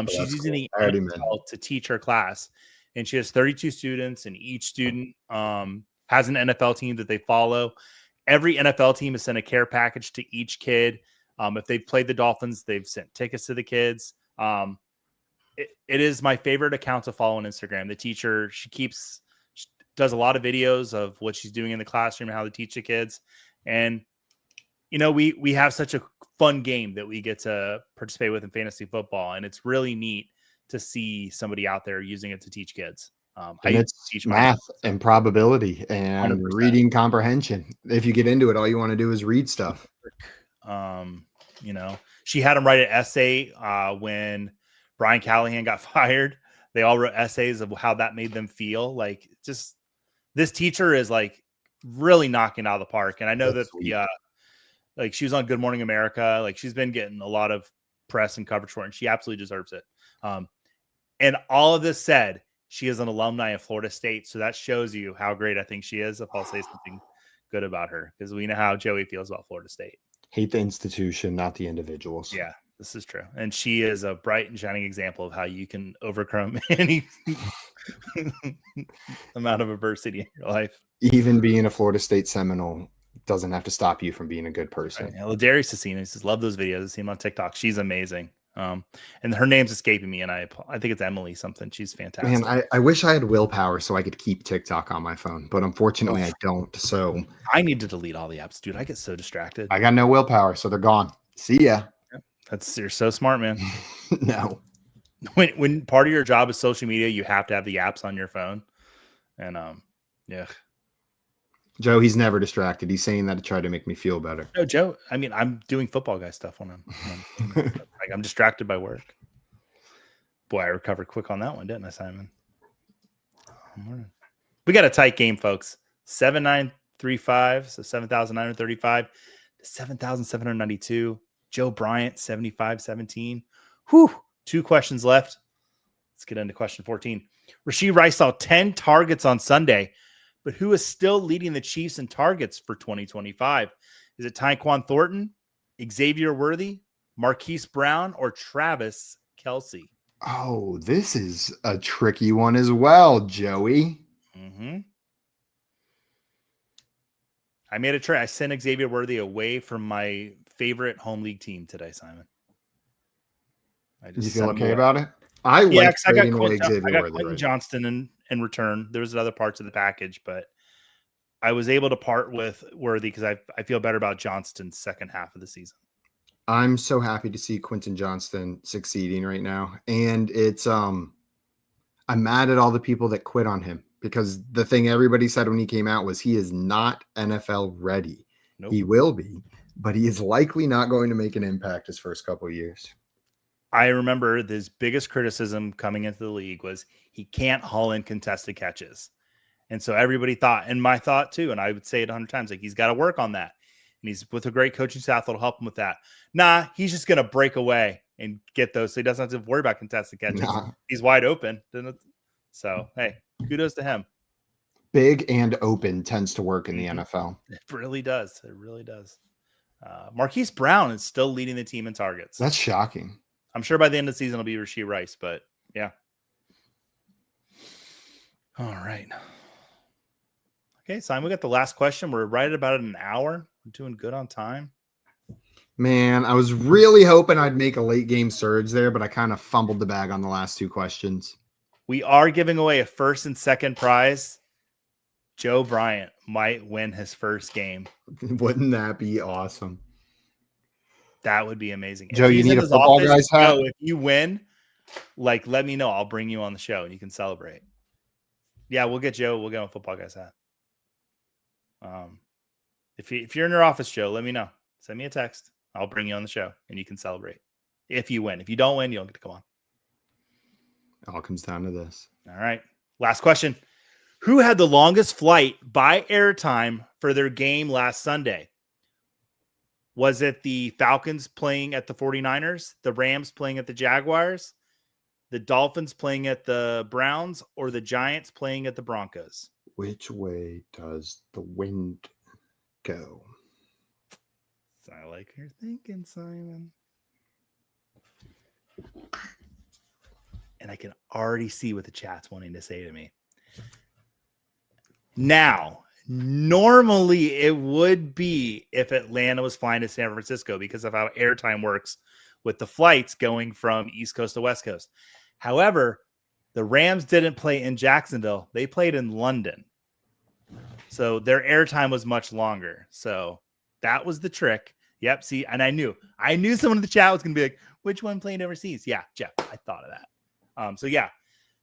She's using the NFL to teach her class. And she has 32 students, and each student has an NFL team that they follow. Every NFL team has sent a care package to each kid. If they've played the Dolphins, they've sent tickets to the kids. It is my favorite account to follow on Instagram. The teacher, she does a lot of videos of what she's doing in the classroom and how to teach the kids. And, we have such a fun game that we get to participate with in fantasy football. And it's really neat to see somebody out there using it to teach kids. I teach math and probability and 100%. Reading comprehension. If you get into it, all you want to do is read stuff. She had them write an essay when Brian Callahan got fired. They all wrote essays of how that made them feel. Like, just this teacher is like really knocking out of the park. And I know that she was on Good Morning America. Like, she's been getting a lot of press and coverage for it, and she absolutely deserves it. And all of this said, she is an alumni of Florida State. So that shows you how great I think she is, if I'll say something good about her, because we know how Joey feels about Florida State. Hate the institution, not the individuals. Yeah, this is true. And she is a bright and shining example of how you can overcome any amount of adversity in your life. Even being a Florida State Seminole doesn't have to stop you from being a good person. Right. Yeah, Darius Cecina says, love those videos. I see him on TikTok. She's amazing. And her name's escaping me, and I think it's Emily something. She's fantastic. Man, I wish I had willpower so I could keep TikTok on my phone, but unfortunately I don't. So I need to delete all the apps, dude. I get so distracted. I got no willpower, so they're gone. See ya. You're so smart, man. No. When part of your job is social media, you have to have the apps on your phone. And yeah. Joe, he's never distracted. He's saying that to try to make me feel better. No, Joe. I mean, I'm doing football guy stuff when I'm distracted by work. Boy, I recovered quick on that one, didn't I, Simon? We got a tight game, folks. 7,935, so 7,935 to 7,792. Joe Bryant, 75-17. Whew. 2 questions left. Let's get into question 14. Rashee Rice saw 10 targets on Sunday, but who is still leading the Chiefs in targets for 2025? Is it Tyquan Thornton, Xavier Worthy, Marquise Brown, or Travis Kelce? Oh, this is a tricky one as well, Joey. Mm-hmm. I made a trade. I sent Xavier Worthy away from my favorite home league team today, Simon. You feel okay about it? I got Quentin Johnston in return. There was other parts of the package, but I was able to part with Worthy because I feel better about Johnston's second half of the season. I'm so happy to see Quentin Johnston succeeding right now. And it's I'm mad at all the people that quit on him, because the thing everybody said when he came out was he is not NFL ready. Nope. He will be, but he is likely not going to make an impact his first couple of years. I remember his biggest criticism coming into the league was he can't haul in contested catches. And so everybody thought, and my thought too, and I would say it 100 times, like he's got to work on that. And he's with a great coaching staff that'll help him with that. Nah, he's just going to break away and get those. So he doesn't have to worry about contested catches. Nah. He's wide open. So, hey, kudos to him. Big and open tends to work in the NFL. It really does. It really does. Marquise Brown is still leading the team in targets. That's shocking. I'm sure by the end of the season it'll be Rashee Rice, but yeah. All right. Okay, Simon, we got the last question. We're right at about an hour. We're doing good on time. Man, I was really hoping I'd make a late game surge there, but I kind of fumbled the bag on the last two questions. We are giving away a first and second prize. Joe Bryant might win his first game. Wouldn't that be awesome? That would be amazing. Joe, you need a Football Guys hat? Joe, if you win, like, let me know. I'll bring you on the show and you can celebrate. Yeah, we'll get Joe. We'll get him a Football Guys hat. If you're in your office, Joe, let me know. Send me a text. I'll bring you on the show and you can celebrate. If you win. If you don't win, you don't get to come on. It all comes down to this. All right. Last question. Who had the longest flight by airtime for their game last Sunday? Was it the Falcons playing at the 49ers, the Rams playing at the Jaguars, the Dolphins playing at the Browns, or the Giants playing at the Broncos? Which way does the wind go? I like your thinking, Simon. And I can already see what the chat's wanting to say to me. Now, normally it would be if Atlanta was flying to San Francisco because of how airtime works with the flights going from East Coast to West Coast. However, the Rams didn't play in Jacksonville. They played in London. So their airtime was much longer. So that was the trick. Yep. See, and I knew someone in the chat was going to be like, which one playing overseas? Yeah, Jeff, I thought of that. So yeah,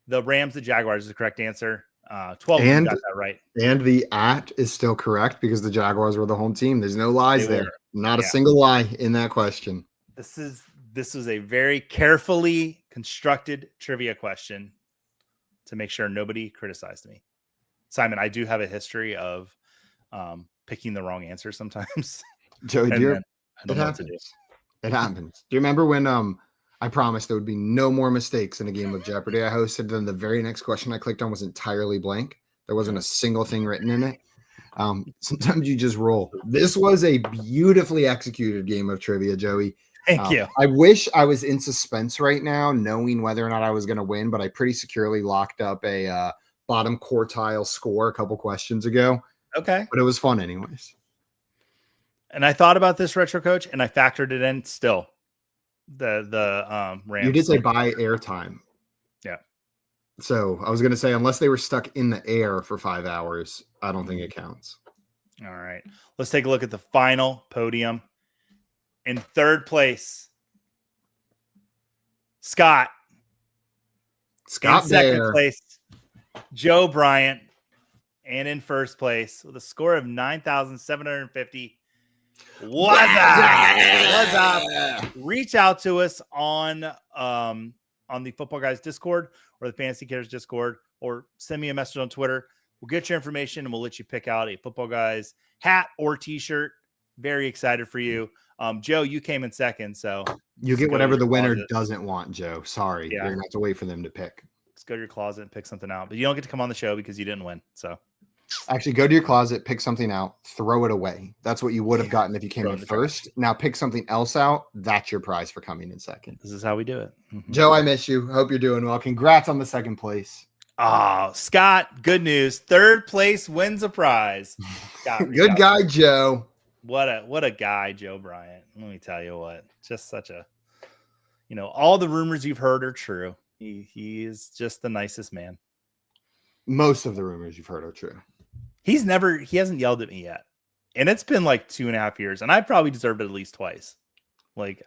the Rams, the Jaguars is the correct answer. 12 of them got that right. And the @ is still correct because the Jaguars were the home team. There's no lies there. Not a Yeah. single lie in that question. This is a very carefully constructed trivia question to make sure nobody criticized me. Simon, I do have a history of picking the wrong answer sometimes. Joey, I don't know what to do. It happens. Do you remember when I promised there would be no more mistakes in a game of Jeopardy I hosted? Then the very next question I clicked on was entirely blank. There wasn't a single thing written in it. Sometimes you just roll. This was a beautifully executed game of trivia, Joey. Thank you. I wish I was in suspense right now, knowing whether or not I was going to win, but I pretty securely locked up a bottom quartile score a couple questions ago. Okay. But it was fun anyways. And I thought about this, Retro Coach, and I factored it in still. The Rams. You did say buy airtime. Yeah. So I was going to say, unless they were stuck in the air for 5 hours, I don't think it counts. All right. Let's take a look at the final podium. In third place, Scott. In second place, Joe Bryant. And in first place, with a score of 9,750. What's up? Reach out to us on the Football Guys Discord or the Fantasy Cares Discord, or send me a message on Twitter. We'll get your information and we'll let you pick out a Football Guys hat or t-shirt. Very excited for you. Joe, you came in second, so you get whatever the winner doesn't want, Joe. Sorry. You're gonna have to wait for them to pick. Just go to your closet and pick something out. But you don't get to come on the show because you didn't win. So actually, go to your closet, pick something out, throw it away. That's what you would have gotten if you came in first. Now pick something else out. That's your prize for coming in second. This is how we do it. Joe, I miss you. Hope you're doing well. Congrats on the second place. Oh, Scott, good news. Third place wins a prize. Good guy, Joe. What a guy, Joe Bryant. Let me tell you what. Just such a, all the rumors you've heard are true. He is just the nicest man. Most of the rumors you've heard are true. He hasn't yelled at me yet. And it's been like 2.5 years. And I probably deserved it at least twice. Like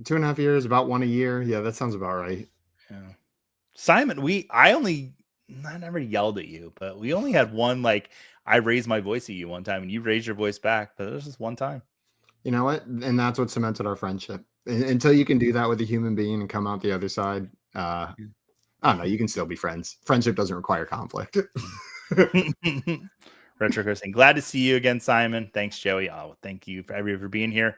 2.5 years, about one a year. Yeah, that sounds about right. Yeah. Simon, I only I never yelled at you, but we only had one, like, I raised my voice at you one time and you raised your voice back, but it was just one time. You know what? And that's what cemented our friendship. Until you can do that with a human being and come out the other side, I don't know. You can still be friends. Friendship doesn't require conflict. Retro Cursing. Glad to see you again, Simon. Thanks, Joey. Oh, thank you for everyone for being here.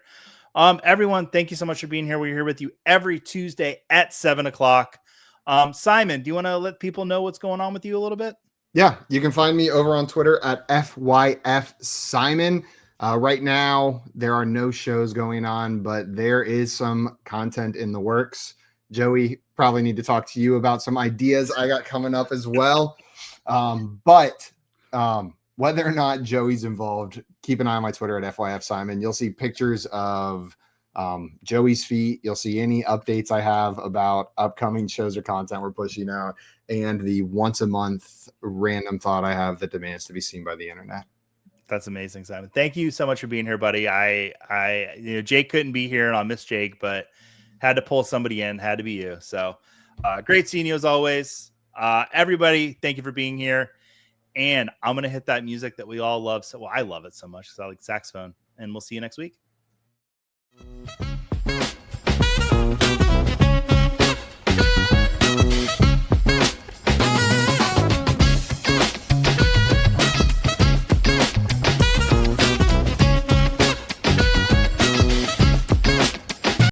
Everyone, thank you so much for being here. We're here with you every Tuesday at 7:00. Simon, do you want to let people know what's going on with you a little bit? Yeah, you can find me over on Twitter at FYFSimon. Right now, there are no shows going on, but there is some content in the works. Joey, probably need to talk to you about some ideas I got coming up as well. But whether or not Joey's involved, keep an eye on my Twitter at FYFSimon. You'll see pictures of Joey's feet. You'll see any updates I have about upcoming shows or content we're pushing out, and the once a month random thought I have that demands to be seen by the internet. That's amazing, Simon. Thank you so much for being here, buddy. Jake couldn't be here, and I'll miss Jake, but had to pull somebody in. Had to be you. So great seeing you as always. Everybody, thank you for being here. And I'm gonna hit that music that we all love. So I love it so much because I like saxophone. And we'll see you next week.